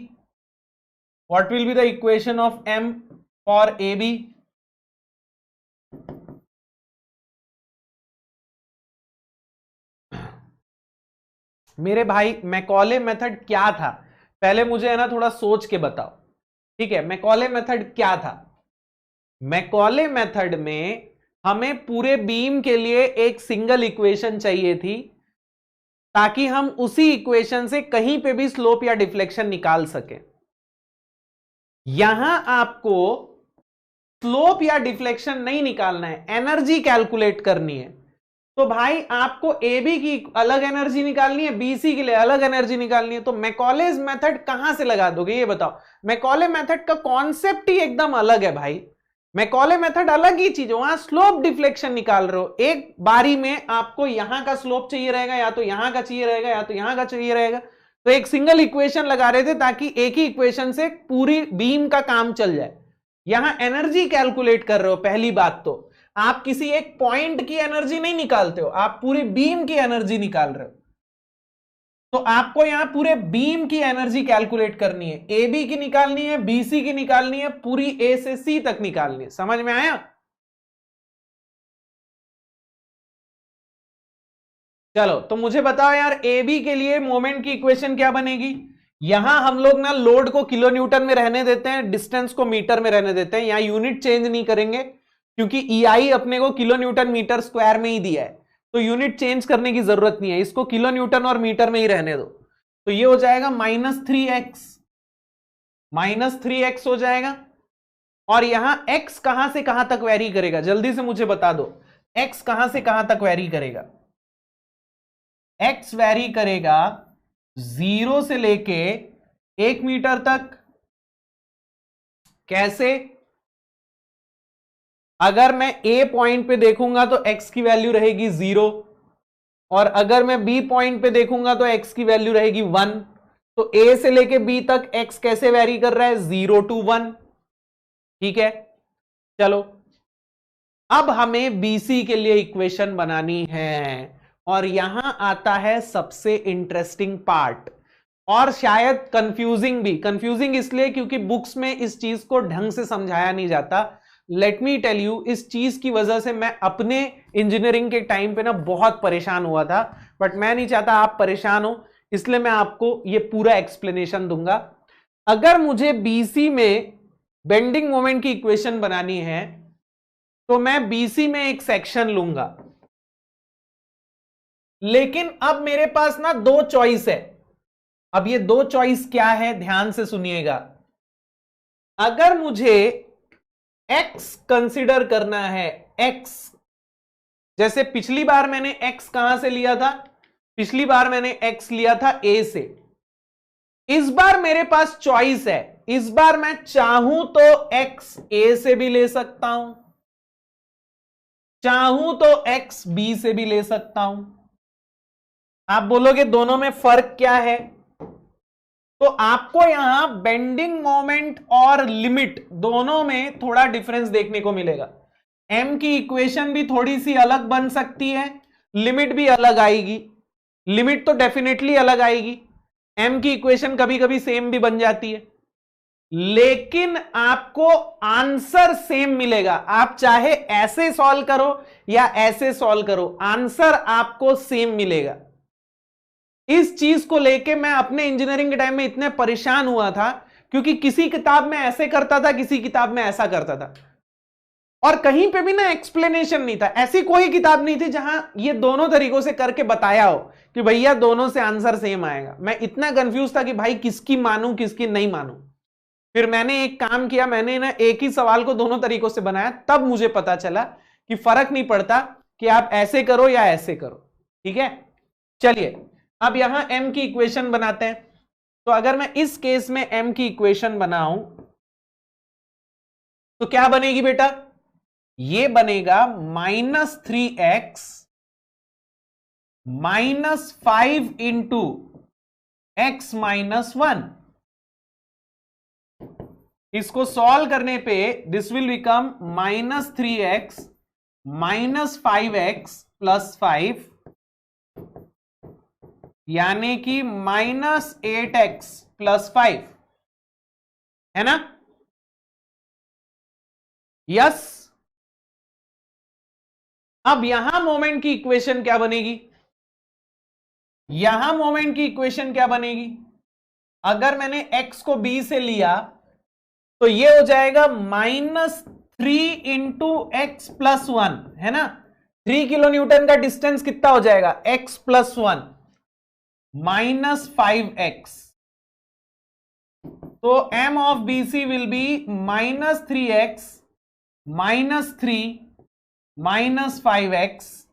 What will be the equation of M for A B? मेरे भाई मैकॉले मेथड क्या था, पहले मुझे है ना थोड़ा सोच के बताओ, ठीक है? मैकॉले मेथड क्या था? मैकॉले मेथड में हमें पूरे बीम के लिए एक सिंगल इक्वेशन चाहिए थी, ताकि हम उसी इक्वेशन से कहीं पे भी स्लोप या डिफ्लेक्शन निकाल सके। यहां आपको स्लोप या डिफ्लेक्शन नहीं निकालना है, एनर्जी कैलकुलेट करनी है। तो भाई आपको ए बी की अलग एनर्जी निकालनी है, बीसी के लिए अलग एनर्जी निकालनी है, तो मैकॉलेज मेथड कहां से लगा दोगे ये बताओ? मैकॉले मेथड का कॉन्सेप्ट ही एकदम अलग है भाई। मैकॉले मेथड अलग ही चीज है, वहां स्लोप डिफ्लेक्शन निकाल रहे हो, एक बारी में आपको यहां का स्लोप चाहिए रहेगा, या तो यहां का चाहिए रहेगा, या तो यहां का चाहिए रहेगा। तो एक सिंगल इक्वेशन लगा रहे थे ताकि एक ही इक्वेशन से पूरी बीम का काम चल जाए। यहां एनर्जी कैलकुलेट कर रहे हो, पहली बात तो आप किसी एक पॉइंट की एनर्जी नहीं निकालते हो, आप पूरी बीम की एनर्जी निकाल रहे हो। तो आपको यहां पूरे बीम की एनर्जी कैलकुलेट करनी है, ए बी की निकालनी है, बीसी की निकालनी है, पूरी ए से सी तक निकालनी है। समझ में आया? चलो तो मुझे बताओ यार, ए बी के लिए मोमेंट की इक्वेशन क्या बनेगी? यहां हम लोग ना लोड को किलो न्यूटन में रहने देते हैं, डिस्टेंस को मीटर में रहने देते हैं, यहां यूनिट चेंज नहीं करेंगे, क्योंकि EI अपने को किलो न्यूटन मीटर स्क्वायर में ही दिया है, तो यूनिट चेंज करने की जरूरत नहीं है, इसको किलो न्यूटन और मीटर में ही रहने दो। तो ये हो जाएगा -3x हो जाएगा। और यहां x कहां से कहां तक वेरी करेगा, जल्दी से मुझे बता दो, x कहां से कहां तक वेरी करेगा? x वेरी करेगा 0 से लेके 1 मीटर तक। कैसे? अगर मैं A पॉइंट पे देखूंगा तो x की वैल्यू रहेगी 0, और अगर मैं B पॉइंट पे देखूंगा तो x की वैल्यू रहेगी 1। तो A से लेके B तक x कैसे वेरी कर रहा है? 0 to 1, ठीक है? चलो अब हमें बीसी के लिए इक्वेशन बनानी है और यहां आता है सबसे इंटरेस्टिंग पार्ट, और शायद कंफ्यूजिंग इसलिए क्योंकि बुक्स में इस चीज को ढंग से समझाया नहीं जाता। लेट मी टेल यू, इस चीज की वजह से मैं अपने इंजीनियरिंग के टाइम पे ना बहुत परेशान हुआ था, बट मैं नहीं चाहता आप परेशान हो, इसलिए मैं आपको ये पूरा एक्सप्लेनेशन दूंगा। अगर मुझे बीसी में बेंडिंग मोमेंट की इक्वेशन बनानी है तो मैं बीसी में एक सेक्शन लूंगा, लेकिन अब मेरे पास ना दो चॉइस है। अब ये दो चॉइस क्या है, ध्यान से सुनिएगा। अगर मुझे x कंसीडर करना है, x, जैसे पिछली बार मैंने x कहां से लिया था, पिछली बार मैंने x लिया था a से। इस बार मेरे पास चॉइस है, इस बार मैं चाहूं तो x a से भी ले सकता हूं, चाहूं तो x b से भी ले सकता हूं। आप बोलोगे दोनों में फर्क क्या है, तो आपको यहां बेंडिंग मोमेंट और लिमिट दोनों में थोड़ा डिफरेंस देखने को मिलेगा। m की इक्वेशन भी थोड़ी सी अलग बन सकती है, लिमिट भी अलग आएगी, लिमिट तो डेफिनेटली अलग आएगी, m की इक्वेशन कभी कभी सेम भी बन जाती है, लेकिन आपको आंसर सेम मिलेगा। आप चाहे ऐसे सॉल्व करो या ऐसे सॉल्व करो, आंसर आपको सेम मिलेगा। इस चीज को लेके मैं अपने इंजीनियरिंग के टाइम में इतने परेशान हुआ था, क्योंकि किसी किताब में ऐसे करता था, किसी किताब में ऐसा करता था, और कहीं पे भी ना एक्सप्लेनेशन नहीं था। ऐसी कोई किताब नहीं थी जहां ये दोनों तरीकों से करके बताया हो कि भैया दोनों से आंसर सेम आएगा। मैं इतना कंफ्यूज था कि भाई किसकी मानूं किसकी नहीं मानूं। फिर मैंने एक काम किया, मैंने ना एक ही सवाल को दोनों तरीकों से बनाया, तब मुझे पता चला कि फर्क नहीं पड़ता कि आप ऐसे करो या ऐसे करो। ठीक है, चलिए अब यहां m की इक्वेशन बनाते हैं। तो अगर मैं इस केस में m की इक्वेशन बनाऊं तो क्या बनेगी बेटा, ये बनेगा -3x -5 इंटू x -1। इसको सॉल्व करने पे this will become -3x -5x +5, यानी कि -8x +5, है ना? यस। अब यहां मोमेंट की इक्वेशन क्या बनेगी, यहां मोमेंट की इक्वेशन क्या बनेगी, अगर मैंने x को b से लिया तो ये हो जाएगा -3 इंटू एक्स +1, है ना? 3 किलो न्यूटन का डिस्टेंस कितना हो जाएगा, x +1 -5x। तो m of BC will be -3x -3 -5x।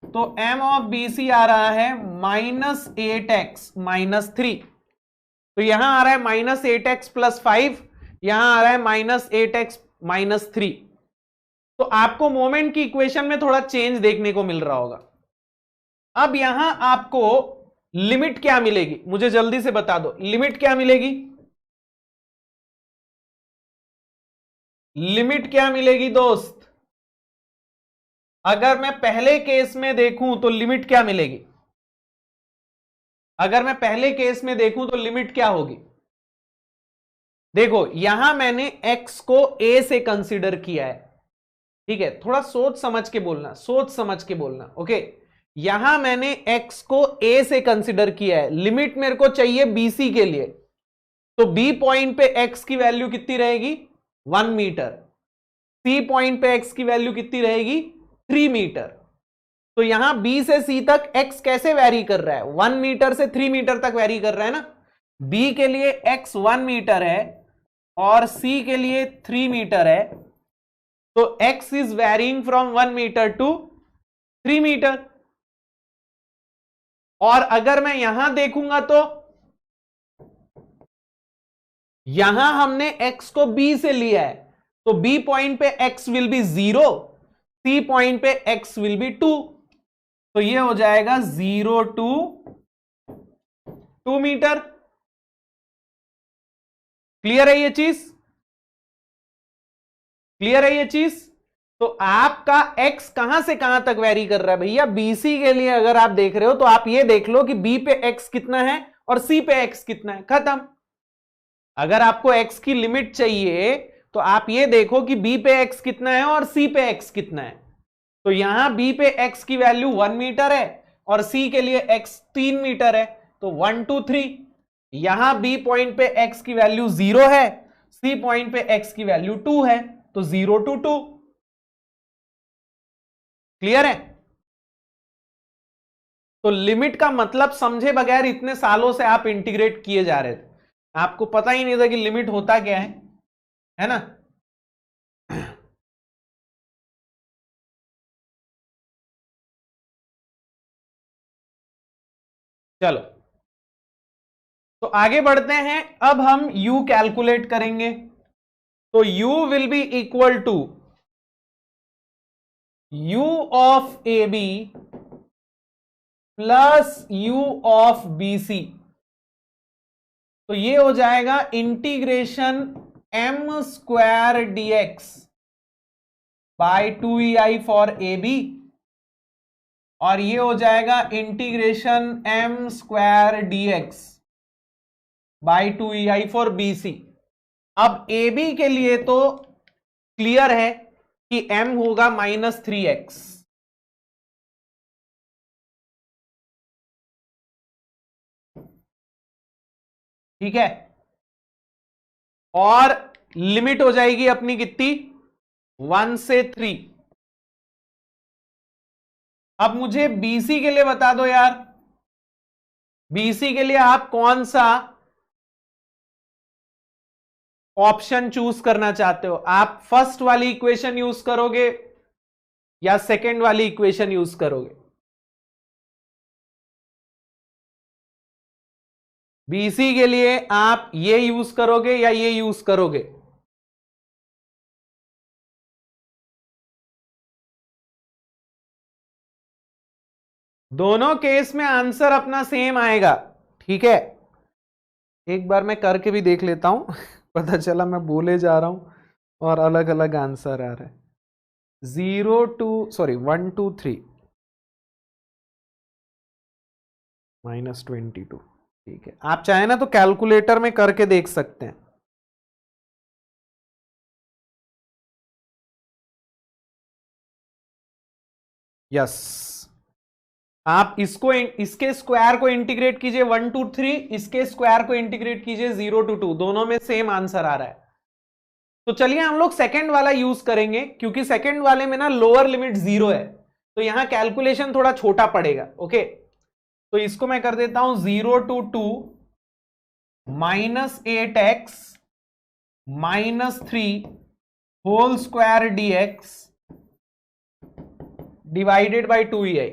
तो m ऑफ BC आ रहा है -8x -3। तो यहां आ रहा है -8x +5, यहां आ रहा है -8x -3। तो आपको मोमेंट की इक्वेशन में थोड़ा चेंज देखने को मिल रहा होगा। अब यहां आपको लिमिट क्या मिलेगी, मुझे जल्दी से बता दो, लिमिट क्या मिलेगी, लिमिट क्या मिलेगी दोस्त? अगर मैं पहले केस में देखूं तो लिमिट क्या मिलेगी, अगर मैं पहले केस में देखूं तो लिमिट क्या होगी? देखो यहां मैंने x को a से कंसीडर किया है, ठीक है, थोड़ा सोच समझ के बोलना, सोच समझ के बोलना, ओके। यहां मैंने x को a से कंसीडर किया है, लिमिट मेरे को चाहिए bc के लिए, तो b पॉइंट पे x की वैल्यू कितनी रहेगी, 1 मीटर, c पॉइंट पे x की वैल्यू कितनी रहेगी, 3 मीटर। तो यहां b से c तक x कैसे वैरी कर रहा है, 1 मीटर से 3 मीटर तक वैरी कर रहा है ना। b के लिए x 1 मीटर है और c के लिए 3 मीटर है, तो x is varying from 1 metre to 3 metre. और अगर मैं यहां देखूंगा तो यहां हमने x को b से लिया है, तो b पॉइंट पे x will be 0, c point पे x विल बी 2, तो ये हो जाएगा 0 to 2 मीटर। क्लियर है ये चीज, क्लियर है ये चीज? तो आपका x कहां से कहां तक वेरी कर रहा है भैया? BC के लिए अगर आप देख रहे हो तो आप ये देख लो कि B पे x कितना है और C पे x कितना है, खत्म। अगर आपको x की लिमिट चाहिए तो आप ये देखो कि B पे x कितना है और C पे x कितना है। तो यहां B पे x की वैल्यू 1 मीटर है और C के लिए x 3 मीटर है, तो 1 2 3। यहां B पॉइंट पे x की वैल्यू 0 है, C पॉइंट पे x की वैल्यू 2 है, तो 0 2 2। क्लियर है? तो लिमिट का मतलब समझे बगैर इतने सालों से आप इंटीग्रेट किए जा रहे थे, आपको पता ही नहीं था कि लिमिट होता क्या है ना? चलो, तो आगे बढ़ते हैं। अब हम u कैलकुलेट करेंगे। तो u will be equal to u of A B plus u of B C. तो ये हो जाएगा integration m square dx by 2ei for A B, और ये हो जाएगा integration m square dx by 2ei for B C. अब ए बी के लिए तो क्लियर है कि m होगा -3x। ठीक है, और लिमिट हो जाएगी अपनी कितनी? 1 से 3। अब मुझे बीसी के लिए बता दो यार, बीसी के लिए आप कौन सा ऑप्शन चूज करना चाहते हो? आप फर्स्ट वाली इक्वेशन यूज करोगे या सेकंड वाली इक्वेशन यूज करोगे? बीसी के लिए आप ये यूज करोगे या ये यूज करोगे? दोनों केस में आंसर अपना सेम आएगा। ठीक है, एक बार मैं करके भी देख लेता हूं पता चला मैं बोले जा रहा हूं और अलग अलग आंसर आ रहा है। 1 2 3 -22। ठीक है, आप चाहे ना तो कैलकुलेटर में करके देख सकते हैं। यस, आप इसके स्क्वायर को इंटीग्रेट कीजिए 1 2 3, इसके स्क्वायर को इंटीग्रेट कीजिए 0 2 2, दोनों में सेम आंसर आ रहा है। तो चलिए हम लोग सेकंड वाला यूज करेंगे, क्योंकि सेकंड वाले में ना लोअर लिमिट 0 है, तो यहां कैलकुलेशन थोड़ा छोटा पड़ेगा। ओके, तो इसको मैं कर देता हूं 0 to 2 -8x -3 whole square dx divided by 2ei।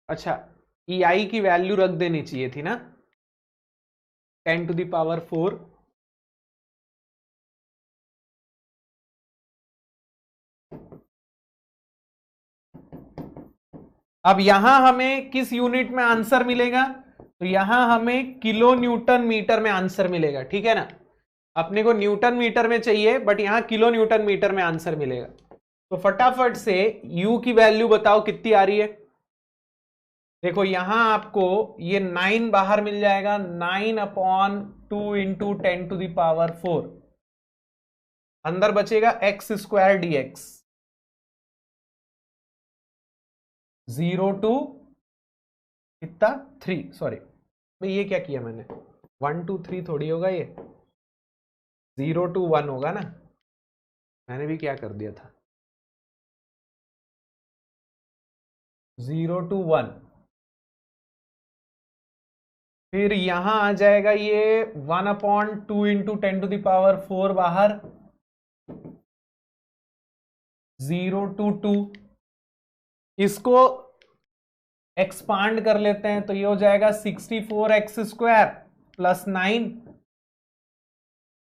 अच्छा, ei की वैल्यू रख देनी चाहिए थी ना, 10⁴। अब यहां हमें किस यूनिट में आंसर मिलेगा? तो यहां हमें किलो न्यूटन मीटर में आंसर मिलेगा। ठीक है ना, अपने को न्यूटन मीटर में चाहिए, बट यहां किलो न्यूटन मीटर में आंसर मिलेगा। तो फटाफट से u की वैल्यू बताओ कितनी आ रही है? देखो यहां आपको ये 9 बाहर मिल जाएगा, 9/2 इंटू 10⁴। अंदर बचेगा x स्क्वायर dx। 0 टू कितना 3, सॉरी भाई ये क्या किया मैंने, 1 2 3 थोड़ी होगा ये, 0 टू 1 होगा ना, मैंने भी क्या कर दिया था, 0 टू 1। फिर यहां आ जाएगा ये 1/2 इंटू 10⁴ बाहर, 0 टू 2। इसको एक्सपांड कर लेते हैं तो ये हो जाएगा 64x square plus 9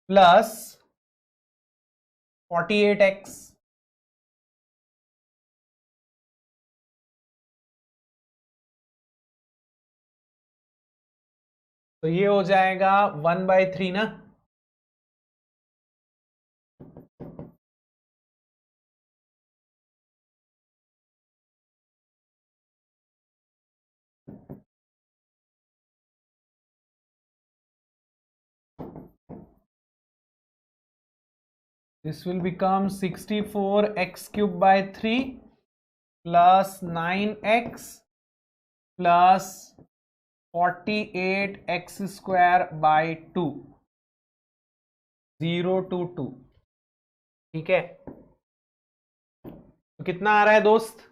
plus 48x। तो ये हो जाएगा 1/3 ना। This will become 64x³ by 3 plus 9x plus 48x² by 2, 0 to 2। ठीक है, तो कितना आ रहा है दोस्त?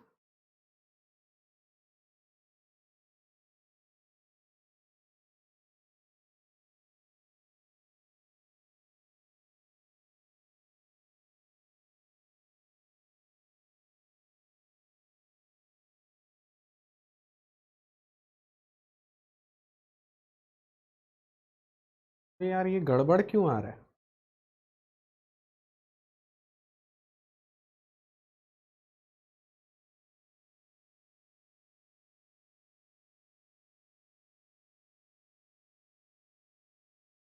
यार ये गड़बड़ क्यों आ रहा है?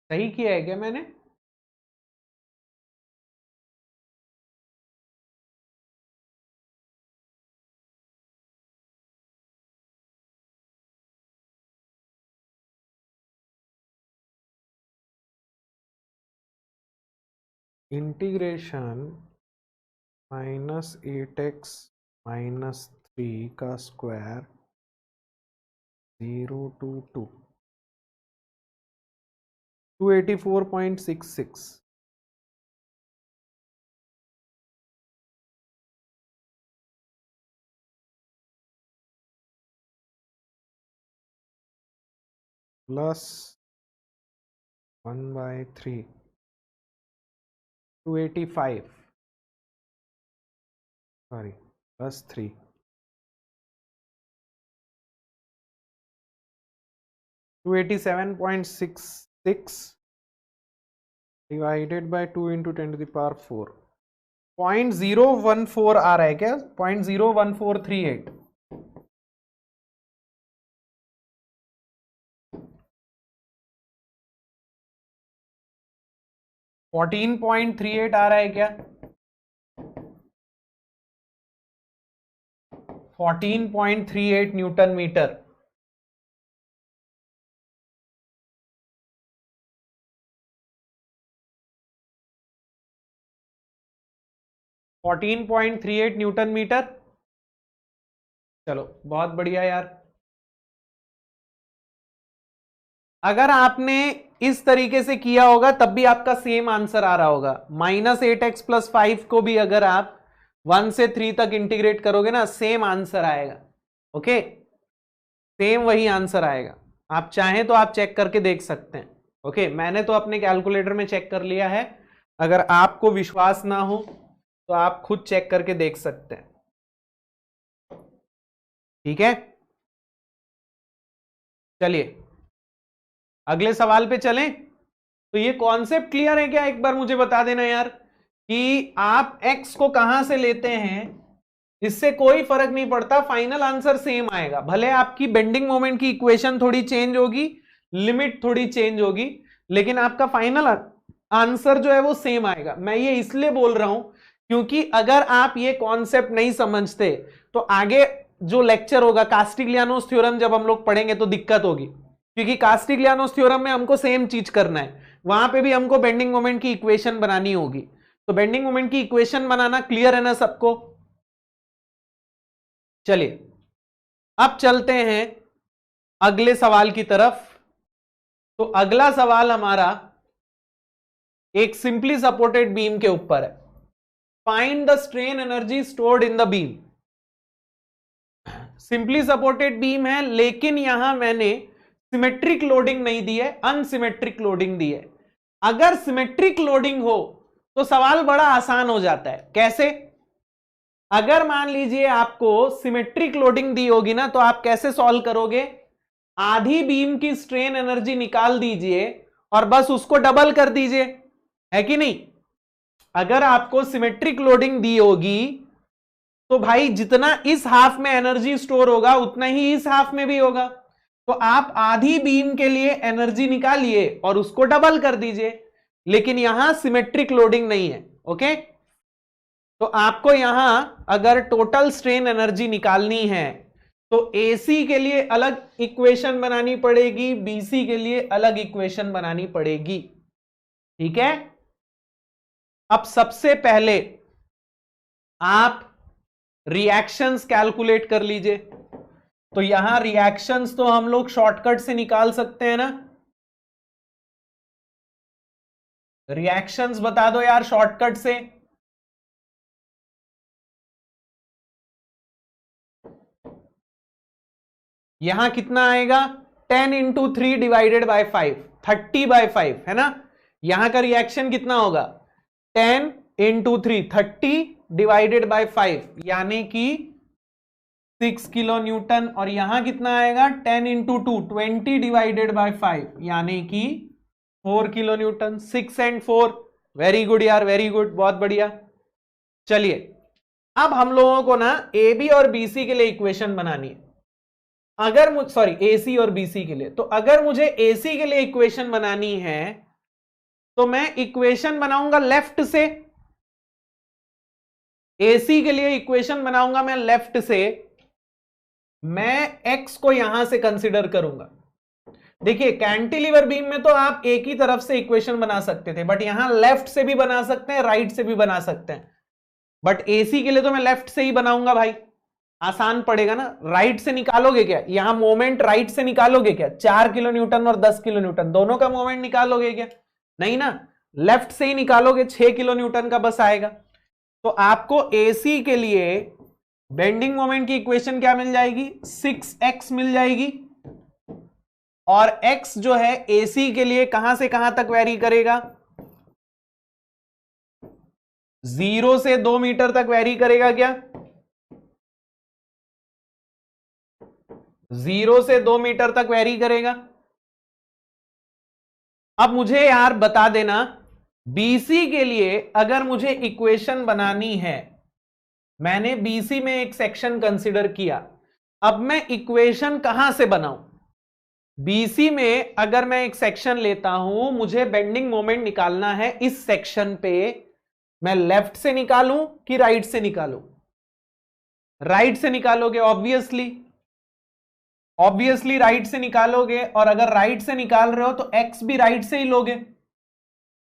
सही किया है क्या मैंने? इंटीग्रेशन -8x - 3 का square 0 to 2, 284.66। Plus 1/3, 285, sorry plus 3, 287.66 divided by 2 into 10⁴। 0.014 आ रहा है क्या? 0.01438। 14.38 आ रहा है क्या? 14.38 न्यूटन मीटर। Newton metre. चलो बहुत बढ़िया यार। अगर आपने इस तरीके से किया होगा तब भी आपका सेम आंसर आ रहा होगा। -8x + 5 को भी अगर आप 1 से 3 तक इंटीग्रेट करोगे ना, सेम आंसर आएगा। ओके, सेम वही आंसर आएगा। आप चाहें तो आप चेक करके देख सकते हैं। ओके, मैंने तो अपने कैलकुलेटर में चेक कर लिया है। अगर आपको विश्वास ना हो तो आप खुद चेक करके देख सकते हैं। ठीक है, चलिए अगले सवाल पे चलें। तो ये कॉन्सेप्ट क्लियर है क्या? एक बार मुझे बता देना यार कि आप x को कहां से लेते हैं, इससे कोई फर्क नहीं पड़ता, फाइनल आंसर सेम आएगा। भले आपकी बेंडिंग मोमेंट की इक्वेशन थोड़ी चेंज होगी, लिमिट थोड़ी चेंज होगी, लेकिन आपका फाइनल आंसर जो है वो सेम आएगा। मैं ये इसलिए बोल रहा हूं क्योंकि अगर आप ये कॉन्सेप्ट नहीं समझते तो आगे जो लेक्चर होगा कास्टिग्लियानोस थ्योरम जब हम लोग पढ़ेंगे तो दिक्कत होगी, क्योंकि कास्टिग्लियानोस थ्योरम में हमको सेम चीज करना है। वहां पे भी हमको बेंडिंग मोमेंट की इक्वेशन बनानी होगी। तो बेंडिंग मोमेंट की इक्वेशन बनाना क्लियर है ना सबको? चलिए अब चलते हैं अगले सवाल की तरफ। तो अगला सवाल हमारा एक सिंपली सपोर्टेड बीम के ऊपर है। Find the strain energy stored in the beam. Simply supported beam है, लेकिन यहां मैंने सिमेट्रिक लोडिंग नहीं दी है, अनसिमेट्रिक लोडिंग दी है। अगर सिमेट्रिक लोडिंग हो तो सवाल बड़ा आसान हो जाता है। कैसे? अगर मान लीजिए आपको सिमेट्रिक लोडिंग दी होगी ना, तो आप कैसे सॉल्व करोगे? आधी बीम की स्ट्रेन एनर्जी निकाल दीजिए और बस उसको डबल कर दीजिए, है कि नहीं? अगर आपको सिमेट्रिक लोडिंग दी होगी तो भाई जितना इस हाफ में एनर्जी स्टोर होगा उतना ही इस हाफ में भी होगा। तो आप आधी बीम के लिए एनर्जी निकालिए और उसको डबल कर दीजिए, लेकिन यहां सिमेट्रिक लोडिंग नहीं है। ओके, तो आपको यहां अगर टोटल स्ट्रेन एनर्जी निकालनी है तो एसी के लिए अलग इक्वेशन बनानी पड़ेगी, बीसी के लिए अलग इक्वेशन बनानी पड़ेगी। ठीक है, अब सबसे पहले आप रिएक्शंस कैलकुलेट कर लीजिए। तो यहां रिएक्शंस तो हम लोग शॉर्टकट से निकाल सकते हैं ना, रिएक्शंस बता दो यार शॉर्टकट से। यहां कितना आएगा, 10 इंटू 3 डिवाइडेड बाई 5, 30/5 है ना। यहां का रिएक्शन कितना होगा, 10 इंटू 3 30 डिवाइडेड बाई 5 यानी कि 6 किलो न्यूटन। और यहां कितना आएगा, 10 इंटू 2 20 डिवाइडेड बाई 5 यानी कि 4 kilo Newton. 6 and 4, very good यार, वेरी गुड, बहुत बढ़िया। चलिए अब हम लोगों को ना ए बी और बी सी के लिए इक्वेशन बनानी है। अगर मुझे, सॉरी, एसी और बीसी के लिए, तो अगर मुझे एसी के लिए इक्वेशन बनानी है तो मैं इक्वेशन बनाऊंगा लेफ्ट से। एसी के लिए इक्वेशन बनाऊंगा मैं लेफ्ट से, मैं एक्स को यहां से कंसीडर करूंगा। देखिए कैंटिलीवर बीम में तो आप एक ही तरफ से इक्वेशन बना सकते थे, बट यहां लेफ्ट से भी बना सकते हैं, राइट से भी बना सकते हैं, बट एसी के लिए तो मैं लेफ्ट से ही बनाऊंगा भाई, आसान पड़ेगा ना। राइट से निकालोगे क्या, यहां मोमेंट राइट से निकालोगे क्या, 4 किलो न्यूटन और 10 किलो न्यूटन दोनों का मोमेंट निकालोगे क्या, नहीं ना, लेफ्ट से ही निकालोगे, 6 किलो न्यूटन का बस आएगा। तो आपको एसी के लिए बेंडिंग मोमेंट की इक्वेशन क्या मिल जाएगी, 6x मिल जाएगी। और x जो है एसी के लिए कहां से कहां तक वेरी करेगा, 0 से 2 मीटर तक वेरी करेगा क्या, 0 से 2 मीटर तक वेरी करेगा। अब मुझे यार बता देना, बीसी के लिए अगर मुझे इक्वेशन बनानी है, मैंने बीसी में एक सेक्शन कंसीडर किया, अब मैं इक्वेशन कहां से बनाऊं। बीसी में अगर मैं एक सेक्शन लेता हूं, मुझे बेंडिंग मोमेंट निकालना है इस सेक्शन पे, मैं लेफ्ट से निकालूं कि राइट से निकालूं, राइट से निकालोगे ऑब्वियसली, ऑब्वियसली राइट से निकालोगे। और अगर राइट से निकाल रहे हो तो एक्स भी राइट से ही लोगे।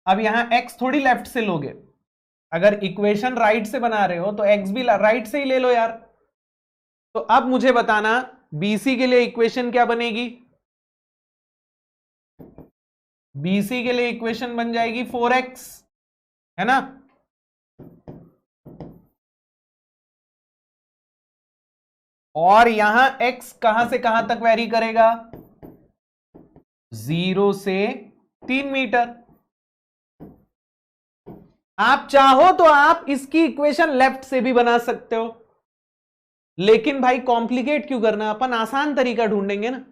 अब यहां एक्स थोड़ी लेफ्ट से लोगे, अगर इक्वेशन राइट से बना रहे हो तो एक्स भी राइट से ही ले लो यार। तो अब मुझे बताना बीसी के लिए इक्वेशन क्या बनेगी, बीसी के लिए इक्वेशन बन जाएगी 4x, है ना। और यहां x कहां से कहां तक वेरी करेगा, 0 से 3 मीटर। आप चाहो तो आप इसकी इक्वेशन लेफ्ट से भी बना सकते हो, लेकिन भाई कॉम्प्लिकेट क्यों करना, अपन आसान तरीका ढूंढेंगे ना।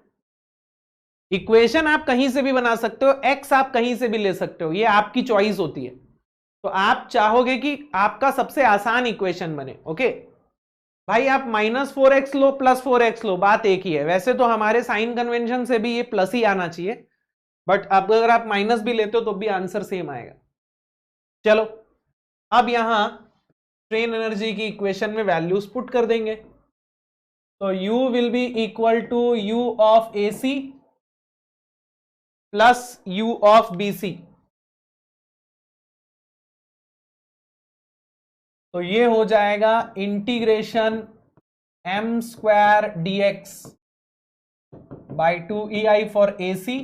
इक्वेशन आप कहीं से भी बना सकते हो, एक्स आप कहीं से भी ले सकते हो, ये आपकी चॉइस होती है। तो आप चाहोगे कि आपका सबसे आसान इक्वेशन बने। ओके भाई, आप -4x लो +4x लो, बात एक ही है। वैसे तो हमारे साइन कन्वेंशन से भी ये प्लस ही आना चाहिए, बट अब अगर आप माइनस भी लेते हो तो भी आंसर सेम आएगा। चलो अब यहां स्ट्रेन एनर्जी की इक्वेशन में वैल्यूज पुट कर देंगे। तो U will be equal to U of AC plus U of BC। तो ये हो जाएगा integration m² dx by 2EI for AC,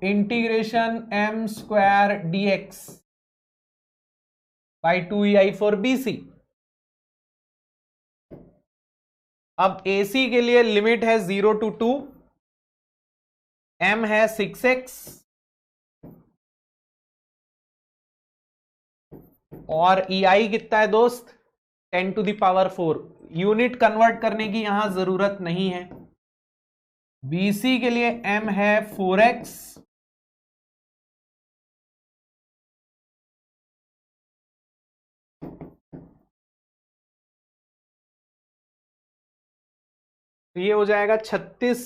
integration m² dx by 2EI for BC। अब AC के लिए लिमिट है 0 to 2, m है 6x और EI कितना है दोस्त, 10⁴। यूनिट कन्वर्ट करने की यहां जरूरत नहीं है। BC के लिए m है 4x तो ये हो जाएगा 36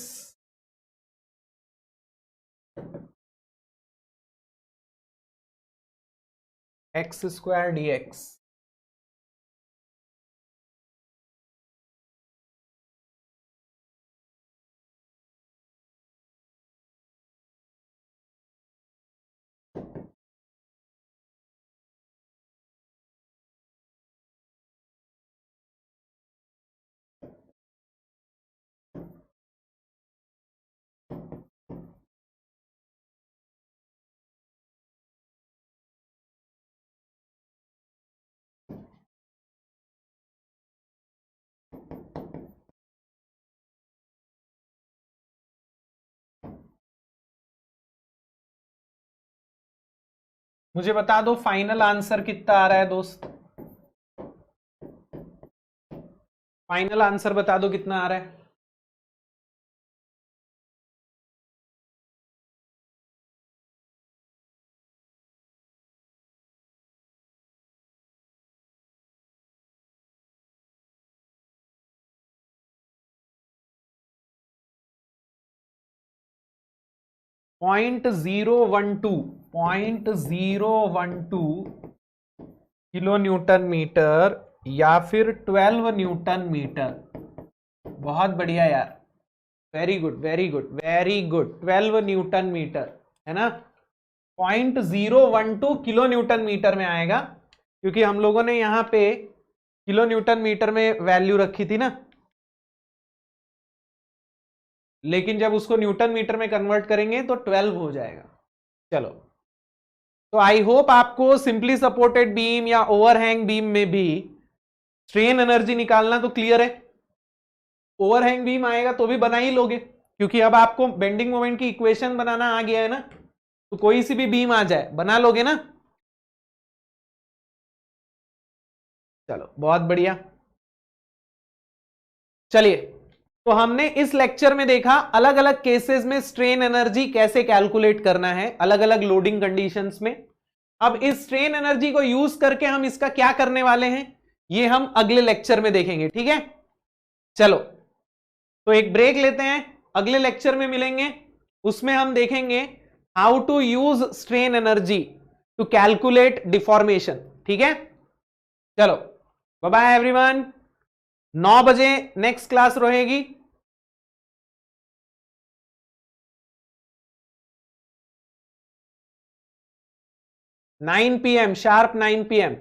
एक्स स्क्वायर dx। मुझे बता दो फाइनल आंसर कितना आ रहा है दोस्त, फाइनल आंसर बता दो कितना आ रहा है। .012 किलो न्यूटन मीटर या फिर 12 न्यूटन मीटर। बहुत बढ़िया यार, very good very good very good. 12 newton metre है ना, 0.012 किलो न्यूटन मीटर में आएगा, क्योंकि हम लोगों ने यहां पे किलो न्यूटन मीटर में वैल्यू रखी थी ना, लेकिन जब उसको न्यूटन मीटर में कन्वर्ट करेंगे तो 12 हो जाएगा। चलो, तो आई होप आपको सिंपली सपोर्टेड बीम या ओवरहैंग बीम में भी स्ट्रेन एनर्जी निकालना तो क्लियर है। ओवरहैंग बीम आएगा तो भी बना ही लोगे, क्योंकि अब आपको बेंडिंग मोमेंट की इक्वेशन बनाना आ गया है ना, तो कोई सी भी बीम आ जाए बना लोगे ना। चलो बहुत बढ़िया। चलिए, तो हमने इस लेक्चर में देखा अलग अलग केसेस में स्ट्रेन एनर्जी कैसे कैलकुलेट करना है अलग अलग लोडिंग कंडीशंस में। अब इस स्ट्रेन एनर्जी को यूज करके हम इसका क्या करने वाले हैं, ये हम अगले लेक्चर में देखेंगे, ठीक है। चलो, तो एक ब्रेक लेते हैं, अगले लेक्चर में मिलेंगे, उसमें हम देखेंगे how to use strain energy to calculate deformation, ठीक है। चलो, बाय बाय एवरीवन। 9 बजे नेक्स्ट क्लास रहेगी। 9 PM शार्प 9 PM।